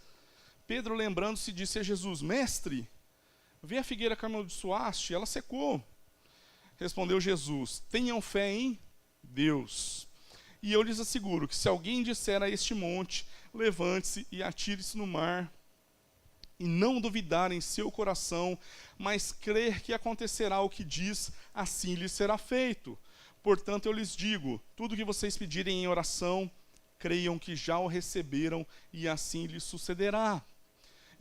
Speaker 5: Pedro, lembrando-se, disse a Jesus: Mestre, vê a figueira que amaldiçoaste, ela secou. Respondeu Jesus: tenham fé em Deus. E eu lhes asseguro que se alguém disser a este monte, levante-se e atire-se no mar, e não duvidar em seu coração, mas crer que acontecerá o que diz, assim lhe será feito. Portanto, eu lhes digo, tudo o que vocês pedirem em oração, creiam que já o receberam, e assim lhes sucederá.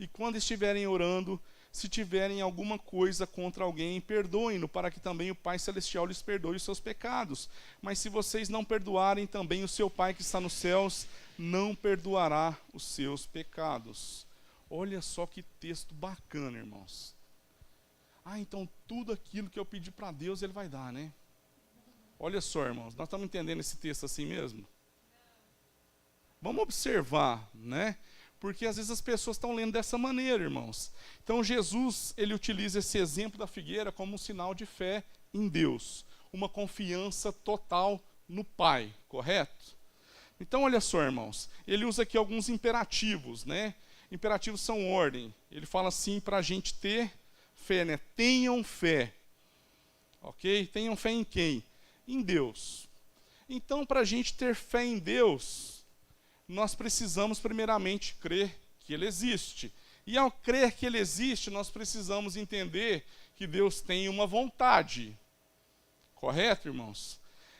Speaker 5: E quando estiverem orando, se tiverem alguma coisa contra alguém, perdoem-no, para que também o Pai Celestial lhes perdoe os seus pecados. Mas se vocês não perdoarem, também o seu Pai que está nos céus não perdoará os seus pecados. Olha só que texto bacana, irmãos. Então tudo aquilo que eu pedi para Deus, Ele vai dar, né? Olha só, irmãos, nós estamos entendendo esse texto assim mesmo? Vamos observar, né? Porque às vezes as pessoas estão lendo dessa maneira, irmãos. Então Jesus, ele utiliza esse exemplo da figueira como um sinal de fé em Deus. Uma confiança total no Pai, correto? Então olha só, irmãos. Ele usa aqui alguns imperativos, né? Imperativos são ordem. Ele fala assim para a gente ter fé, né? Tenham fé. Ok? Tenham fé em quem? Em Deus. Então, para a gente ter fé em Deus, nós precisamos primeiramente crer que Ele existe. E ao crer que Ele existe, nós precisamos entender que Deus tem uma vontade. Correto, irmãos?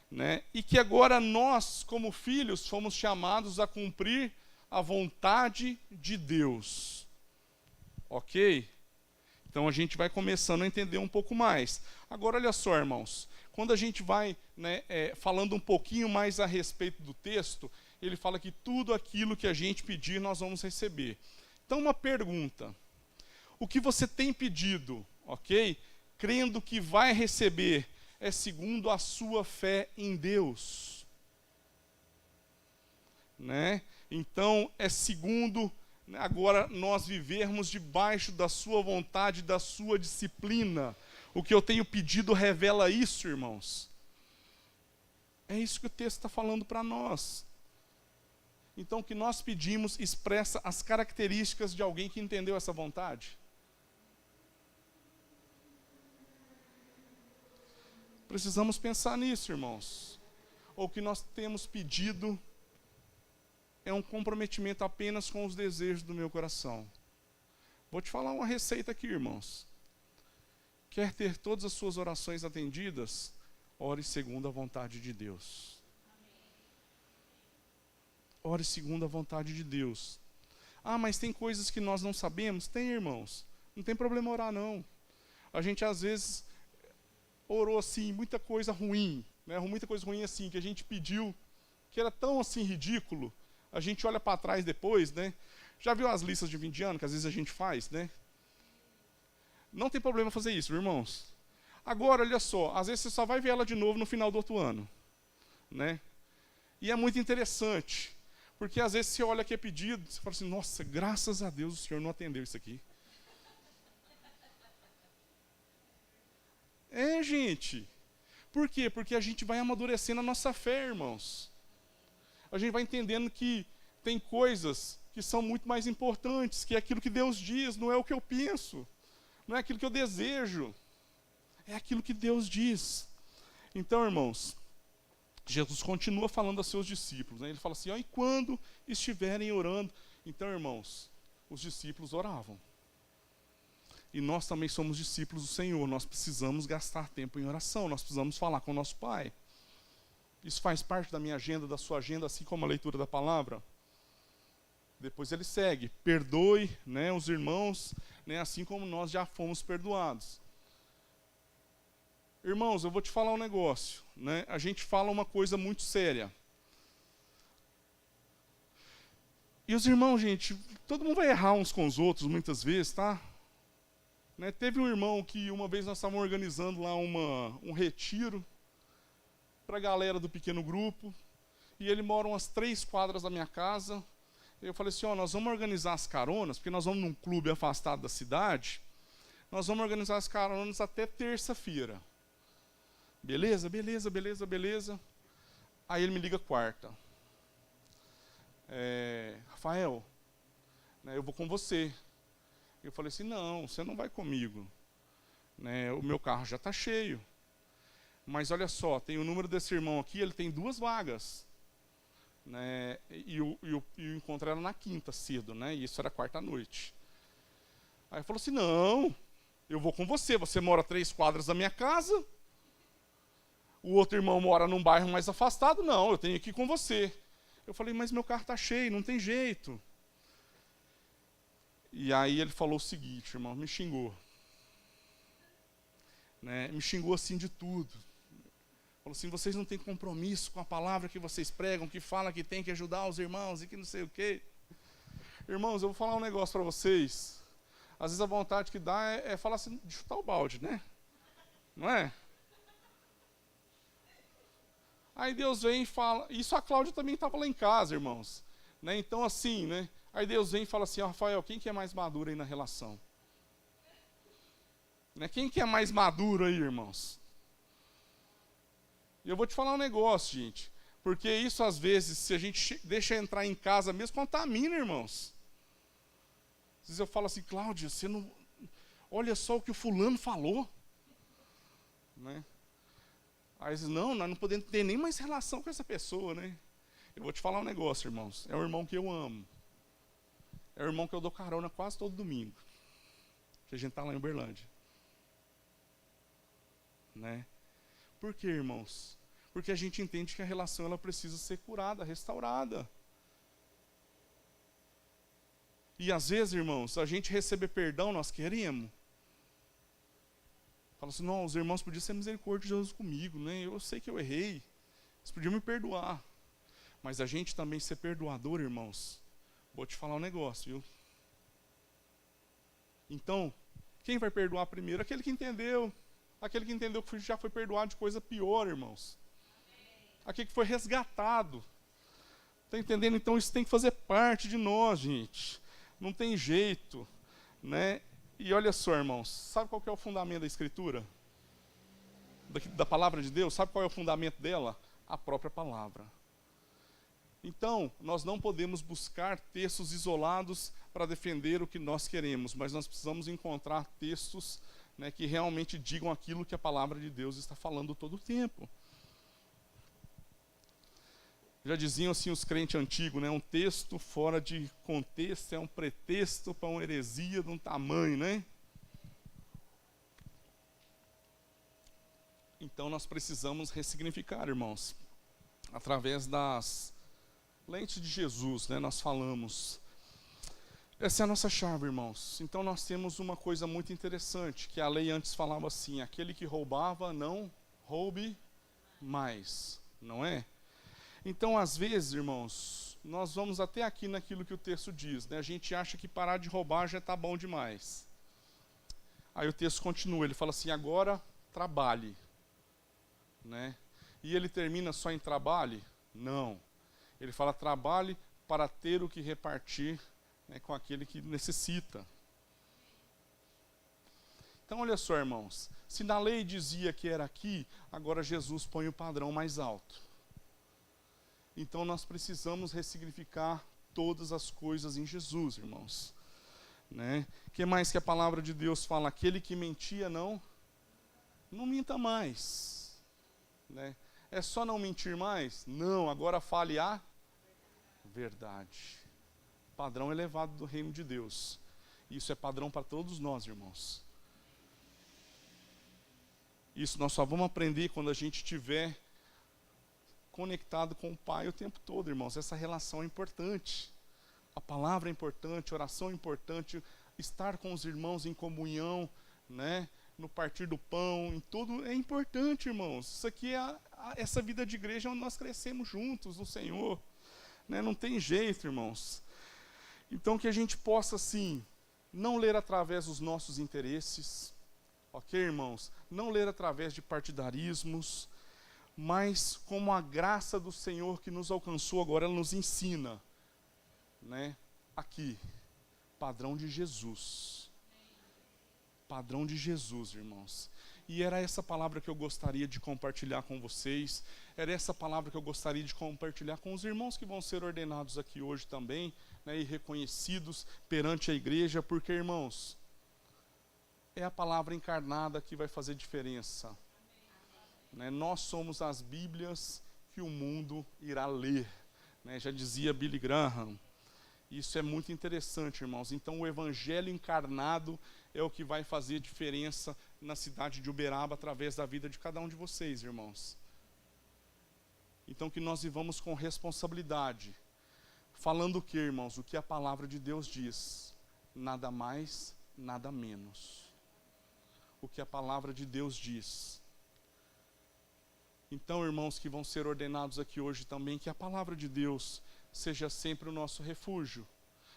Speaker 5: Né? E que agora nós, como filhos, fomos chamados a cumprir a vontade de Deus. Ok? Então a gente vai começando a entender um pouco mais. Agora olha só, irmãos. Quando a gente vai, né, falando um pouquinho mais a respeito do texto, ele fala que tudo aquilo que a gente pedir, nós vamos receber. Então, uma pergunta. O que você tem pedido, ok? Crendo que vai receber, é segundo a sua fé em Deus. Né? Então, é segundo, agora, nós vivermos debaixo da sua vontade, da sua disciplina. O que eu tenho pedido revela isso, irmãos. É isso que o texto está falando para nós. Então, o que nós pedimos expressa as características de alguém que entendeu essa vontade. Precisamos pensar nisso, irmãos. O que nós temos pedido é um comprometimento apenas com os desejos do meu coração. Vou te falar uma receita aqui, irmãos. Quer ter todas as suas orações atendidas? Ore segundo a vontade de Deus. Ore segundo a vontade de Deus. Mas tem coisas que nós não sabemos? Tem, irmãos. Não tem problema orar, não. A gente, às vezes, orou assim, muita coisa ruim. Né? Muita coisa ruim assim, que a gente pediu, que era tão assim ridículo. A gente olha para trás depois, né? Já viu as listas de fim de ano que às vezes a gente faz, né? Não tem problema fazer isso, irmãos. Agora, olha só, às vezes você só vai ver ela de novo no final do outro ano. Né? E é muito interessante. Porque às vezes você olha que é pedido, você fala assim, nossa, graças a Deus o Senhor não atendeu isso aqui. Gente. Por quê? Porque a gente vai amadurecendo a nossa fé, irmãos. A gente vai entendendo que tem coisas que são muito mais importantes, que é aquilo que Deus diz, não é o que eu penso, não é aquilo que eu desejo, é aquilo que Deus diz. Então, irmãos, Jesus continua falando aos seus discípulos, né? Ele fala assim, e quando estiverem orando. Então, irmãos, os discípulos oravam. E nós também somos discípulos do Senhor, nós precisamos gastar tempo em oração, nós precisamos falar com o nosso Pai. Isso faz parte da minha agenda, da sua agenda, assim como a leitura da palavra. Depois ele segue, perdoe, né, os irmãos, né, assim como nós já fomos perdoados. Irmãos, eu vou te falar um negócio, né? A gente fala uma coisa muito séria. E os irmãos, gente, todo mundo vai errar uns com os outros muitas vezes, tá? Né? Teve um irmão que uma vez nós estávamos organizando lá um retiro para a galera do pequeno grupo, e ele mora umas 3 quadras da minha casa. Eu falei assim, nós vamos organizar as caronas, porque nós vamos num clube afastado da cidade, nós vamos organizar as caronas até terça-feira. Beleza, beleza, beleza, beleza. Aí ele me liga quarta. Rafael, né, eu vou com você. Eu falei assim, não, você não vai comigo. Né, o meu carro já está cheio. Mas olha só, tem o número desse irmão aqui, ele tem 2 vagas. Né, e eu encontrei ela na quinta cedo, né, e isso era quarta à noite. Aí ele falou assim, não, eu vou com você, você mora 3 quadras da minha casa, o outro irmão mora num bairro mais afastado, não, eu tenho que ir com você. Eu falei, mas meu carro está cheio, não tem jeito. E aí ele falou o seguinte, irmão, me xingou. Né, me xingou assim de tudo. Falou assim, vocês não têm compromisso com a palavra que vocês pregam, que fala que tem que ajudar os irmãos e que não sei o quê. Irmãos, eu vou falar um negócio para vocês. Às vezes a vontade que dá é falar assim, de chutar o balde, né? Não é? Aí Deus vem e fala, isso a Cláudia também estava lá em casa, irmãos. Né? Então assim, né? Aí Deus vem e fala assim, Rafael, quem que é mais maduro aí na relação? Né? Quem que é mais maduro aí, irmãos? E eu vou te falar um negócio, gente. Porque isso, às vezes, se a gente deixa entrar em casa mesmo, contamina, irmãos. Às vezes eu falo assim, Cláudia, você não... Olha só o que o fulano falou. Né? Aí eles não, nós não podemos ter nem mais relação com essa pessoa, né? Eu vou te falar um negócio, irmãos. É o irmão que eu amo. É o irmão que eu dou carona quase todo domingo. Que a gente está lá em Uberlândia. Né? Por quê, irmãos? Porque a gente entende que a relação ela precisa ser curada, restaurada. E às vezes, irmãos, a gente receber perdão, nós queremos. Fala assim, não, os irmãos podiam ser misericordiosos comigo, né? Eu sei que eu errei. Eles podiam me perdoar. Mas a gente também ser perdoador, irmãos. Vou te falar um negócio, viu? Então, quem vai perdoar primeiro? Aquele que entendeu. Aquele que entendeu que já foi perdoado de coisa pior, irmãos. Aquele que foi resgatado. Está entendendo? Então isso tem que fazer parte de nós, gente. Não tem jeito. Né? E olha só, irmãos. Sabe qual que é o fundamento da Escritura? Da palavra de Deus? Sabe qual é o fundamento dela? A própria palavra. Então, nós não podemos buscar textos isolados para defender o que nós queremos, mas nós precisamos encontrar textos, né, que realmente digam aquilo que a palavra de Deus está falando todo o tempo. Já diziam assim os crentes antigos, né, um texto fora de contexto é um pretexto para uma heresia de um tamanho, né? Então nós precisamos ressignificar, irmãos, através das lentes de Jesus, né, nós falamos. Essa é a nossa chave, irmãos. Então nós temos uma coisa muito interessante, que a lei antes falava assim, aquele que roubava, não roube mais, não é? Então, às vezes, irmãos, nós vamos até aqui naquilo que o texto diz, né? A gente acha que parar de roubar já está bom demais. Aí o texto continua, ele fala assim, agora trabalhe. Né? E ele termina só em trabalhe? Não. Ele fala, trabalhe para ter o que repartir, né, com aquele que necessita. Então, olha só, irmãos, se na lei dizia que era aqui, agora Jesus põe o padrão mais alto. Então, nós precisamos ressignificar todas as coisas em Jesus, irmãos. Né? Que mais que a palavra de Deus fala? Aquele que mentia, não minta mais. Né? É só não mentir mais? Não, agora fale a verdade. Padrão elevado do reino de Deus. Isso é padrão para todos nós, irmãos. Isso nós só vamos aprender quando a gente estiver conectado com o Pai o tempo todo, irmãos. Essa relação é importante. A palavra é importante, a oração é importante, estar com os irmãos em comunhão, né? No partir do pão, em tudo é importante, irmãos. Isso aqui é essa vida de igreja onde nós crescemos juntos no Senhor. Né? Não tem jeito, irmãos. Então que a gente possa, assim, não ler através dos nossos interesses, ok, irmãos? Não ler através de partidarismos, mas como a graça do Senhor que nos alcançou agora, ela nos ensina, né? Aqui, padrão de Jesus. Padrão de Jesus, irmãos. E era essa palavra que eu gostaria de compartilhar com vocês. Era essa palavra que eu gostaria de compartilhar com os irmãos que vão ser ordenados aqui hoje também, né, e reconhecidos perante a igreja, porque, irmãos, é a palavra encarnada que vai fazer diferença. Né, nós somos as Bíblias que o mundo irá ler. Né, já dizia Billy Graham. Isso é muito interessante, irmãos. Então, o Evangelho encarnado é o que vai fazer diferença na cidade de Uberaba, através da vida de cada um de vocês, irmãos. Então, que nós vivamos com responsabilidade. Falando o que, irmãos? O que a palavra de Deus diz. Nada mais, nada menos. O que a palavra de Deus diz. Então, irmãos que vão ser ordenados aqui hoje também, que a palavra de Deus seja sempre o nosso refúgio,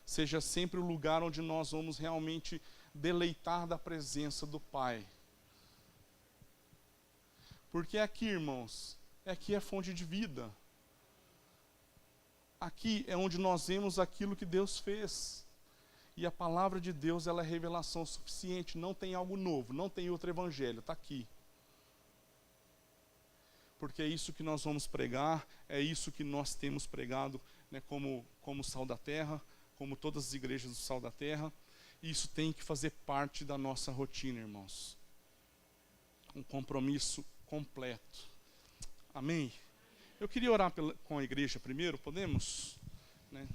Speaker 5: seja sempre o lugar onde nós vamos realmente deleitar da presença do Pai. Porque aqui, irmãos, aqui é a fonte de vida. Aqui é onde nós vemos aquilo que Deus fez. E a palavra de Deus, ela é revelação suficiente, não tem algo novo, não tem outro evangelho, está aqui. Porque é isso que nós vamos pregar, é isso que nós temos pregado, né, como Sal da Terra, como todas as igrejas do Sal da Terra. E isso tem que fazer parte da nossa rotina, irmãos. Um compromisso completo. Amém? Eu queria orar com a igreja primeiro, podemos? Né?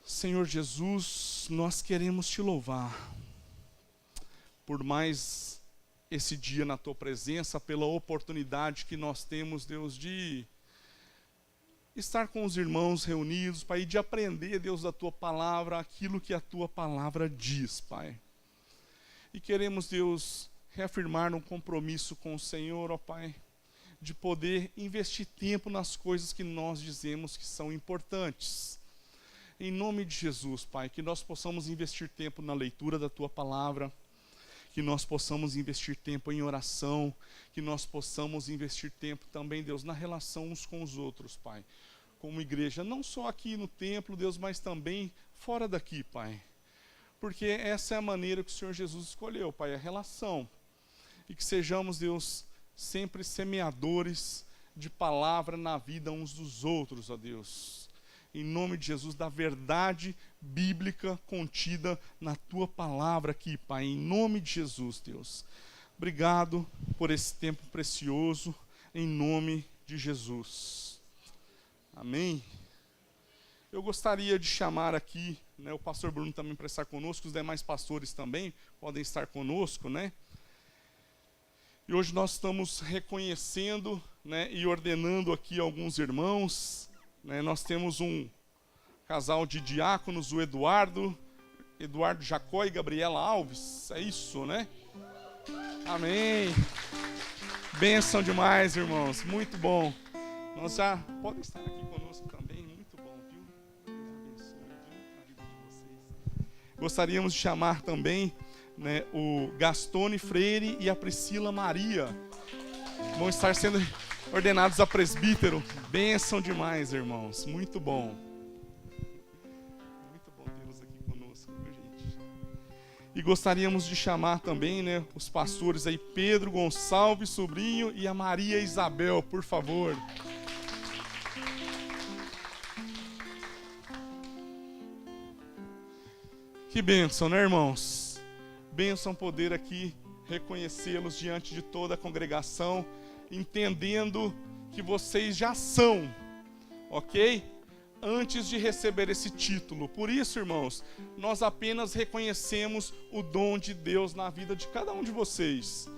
Speaker 5: Senhor Jesus, nós queremos te louvar por mais esse dia na tua presença, pela oportunidade que nós temos, Deus, de estar com os irmãos reunidos, Pai, e de aprender, Deus, da tua palavra, aquilo que a tua palavra diz, Pai. E queremos, Deus, reafirmar um compromisso com o Senhor, ó Pai, de poder investir tempo nas coisas que nós dizemos que são importantes. Em nome de Jesus, Pai, que nós possamos investir tempo na leitura da tua palavra, que nós possamos investir tempo em oração, que nós possamos investir tempo também, Deus, na relação uns com os outros, Pai. Como igreja, não só aqui no templo, Deus, mas também fora daqui, Pai. Porque essa é a maneira que o Senhor Jesus escolheu, Pai, a relação. E que sejamos, Deus, sempre semeadores de palavra na vida uns dos outros, ó Deus. Em nome de Jesus, da verdade bíblica contida na tua palavra aqui, Pai. Em nome de Jesus, Deus. Obrigado por esse tempo precioso, em nome de Jesus. Amém? Eu gostaria de chamar aqui, né, o pastor Bruno também para estar conosco, os demais pastores também podem estar conosco, né? E hoje nós estamos reconhecendo, né, e ordenando aqui alguns irmãos. Né, nós temos um casal de diáconos, o Eduardo Jacó e Gabriela Alves. É isso, né? Amém. Bênção demais, irmãos. Muito bom. Nós já podem estar aqui conosco também. Muito bom, viu? Deus abençoe, viu, a vida de vocês. Gostaríamos de chamar também, né, o Gastone Freire e a Priscila Maria. Vão estar sendo ordenados a presbítero. Bênção demais, irmãos. Muito bom. Muito bom tê-los aqui conosco, viu, gente? E gostaríamos de chamar também, né, os pastores aí, Pedro Gonçalves Sobrinho e a Maria Isabel, por favor. Que bênção, né, irmãos? Bênção poder aqui reconhecê-los diante de toda a congregação, entendendo que vocês já são, ok? Antes de receber esse título. Por isso, irmãos, nós apenas reconhecemos o dom de Deus na vida de cada um de vocês.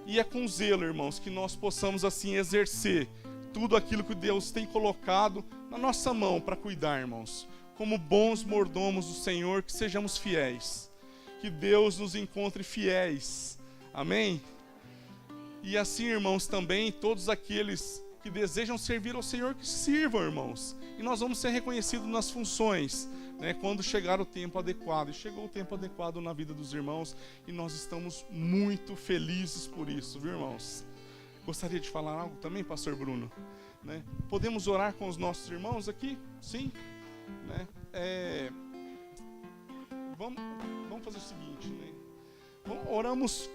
Speaker 5: E é com zelo, irmãos, que nós possamos assim exercer tudo aquilo que Deus tem colocado na nossa mão para cuidar, irmãos. Como bons mordomos do Senhor, que sejamos fiéis. Que Deus nos encontre fiéis. Amém? E assim, irmãos, também todos aqueles que desejam servir ao Senhor, que sirvam, irmãos. E nós vamos ser reconhecidos nas funções, né, quando chegar o tempo adequado. E chegou o tempo adequado na vida dos irmãos, e nós estamos muito felizes por isso, viu, irmãos? Gostaria de falar algo também, pastor Bruno? Né? Podemos orar com os nossos irmãos aqui? Sim? Né? Vamos fazer o seguinte, né? Oramos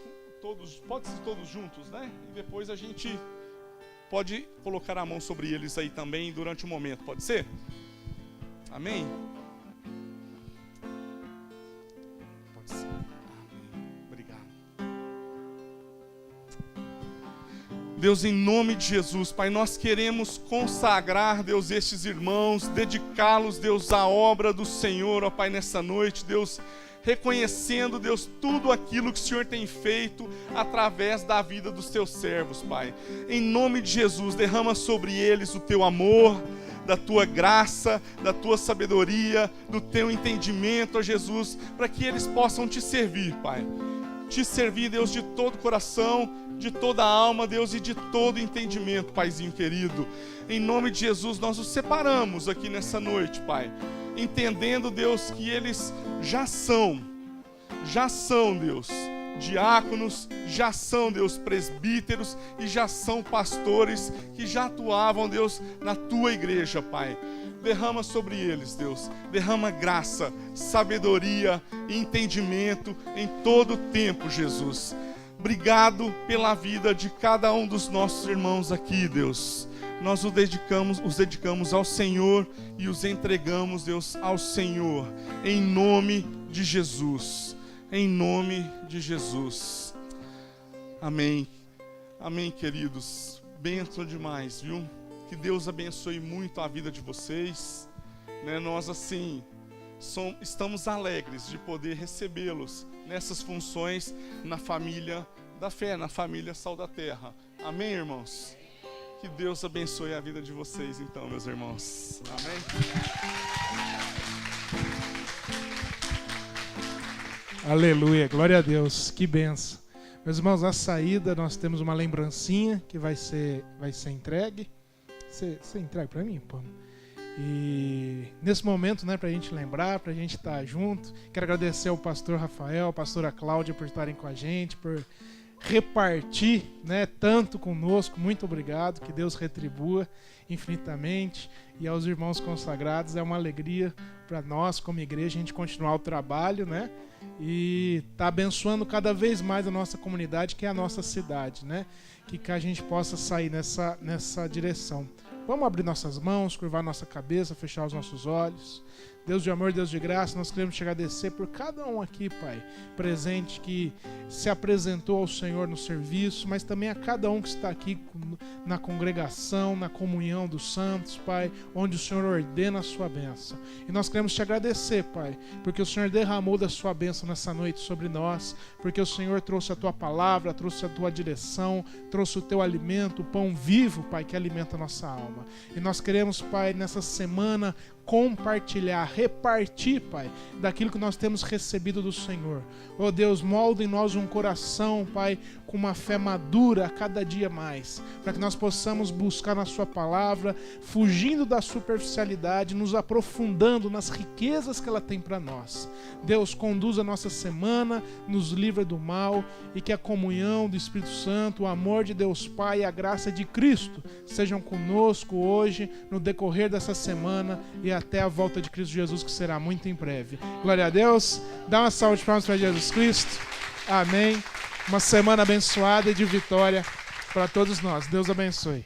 Speaker 5: pode ser todos juntos, né? E depois a gente pode colocar a mão sobre eles aí também durante o momento, pode ser? Amém? Pode ser. Amém. Obrigado. Deus, em nome de Jesus, Pai, nós queremos consagrar, Deus, estes irmãos, dedicá-los, Deus, à obra do Senhor, ó Pai, nessa noite, Deus, reconhecendo, Deus, tudo aquilo que o Senhor tem feito através da vida dos teus servos, Pai. Em nome de Jesus, derrama sobre eles o teu amor, da tua graça, da tua sabedoria, do teu entendimento, ó Jesus, para que eles possam te servir, Pai. Te servir, Deus, de todo coração, de toda a alma, Deus, e de todo entendimento, Paizinho querido. Em nome de Jesus, nós os separamos aqui nessa noite, Pai, entendendo, Deus, que eles já são, Deus, diáconos, já são, Deus, presbíteros e já são pastores que já atuavam, Deus, na tua igreja, Pai. Derrama sobre eles, Deus, derrama graça, sabedoria e entendimento em todo o tempo, Jesus. Obrigado pela vida de cada um dos nossos irmãos aqui, Deus. Nós os dedicamos ao Senhor e os entregamos, Deus, ao Senhor, em nome de Jesus. Em nome de Jesus. Amém. Amém, queridos. Bênção demais, viu? Que Deus abençoe muito a vida de vocês. Né? Nós, assim, estamos alegres de poder recebê-los nessas funções na família da fé, na família Sal da Terra. Amém, irmãos? Que Deus abençoe a vida de vocês, então, meus irmãos. Amém?
Speaker 2: Aleluia, glória a Deus, que benção. Meus irmãos, à saída nós temos uma lembrancinha que vai ser entregue. Você entrega para mim, pô? E nesse momento, né, para a gente lembrar, para a gente estar junto, quero agradecer ao pastor Rafael, à pastora Cláudia por estarem com a gente, por repartir, né, tanto conosco. Muito obrigado, que Deus retribua infinitamente. E aos irmãos consagrados, é uma alegria para nós como igreja a gente continuar o trabalho, né, e tá abençoando cada vez mais a nossa comunidade, que é a nossa cidade, né, que a gente possa sair nessa direção. Vamos abrir nossas mãos, curvar nossa cabeça, fechar os nossos olhos. Deus de amor, Deus de graça, nós queremos te agradecer por cada um aqui, Pai, presente, que se apresentou ao Senhor no serviço, mas também a cada um que está aqui na congregação, na comunhão dos santos, Pai, onde o Senhor ordena a sua bênção. E nós queremos te agradecer, Pai, porque o Senhor derramou da sua bênção nessa noite sobre nós, porque o Senhor trouxe a tua palavra, trouxe a tua direção, trouxe o teu alimento, o pão vivo, Pai, que alimenta a nossa alma. E nós queremos, Pai, nessa semana, compartilhar, repartir, Pai, daquilo que nós temos recebido do Senhor. Oh Deus, molda em nós um coração, Pai, com uma fé madura a cada dia mais, para que nós possamos buscar na sua palavra, fugindo da superficialidade, nos aprofundando nas riquezas que ela tem para nós. Deus, conduza a nossa semana, nos livra do mal, e que a comunhão do Espírito Santo, o amor de Deus Pai e a graça de Cristo sejam conosco hoje, no decorrer dessa semana, e até a volta de Cristo Jesus, que será muito em breve. Glória a Deus. Dá uma salva de palmas para Jesus Cristo. Amém. Uma semana abençoada e de vitória para todos nós. Deus abençoe.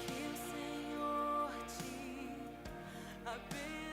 Speaker 3: Que o Senhor te abençoe.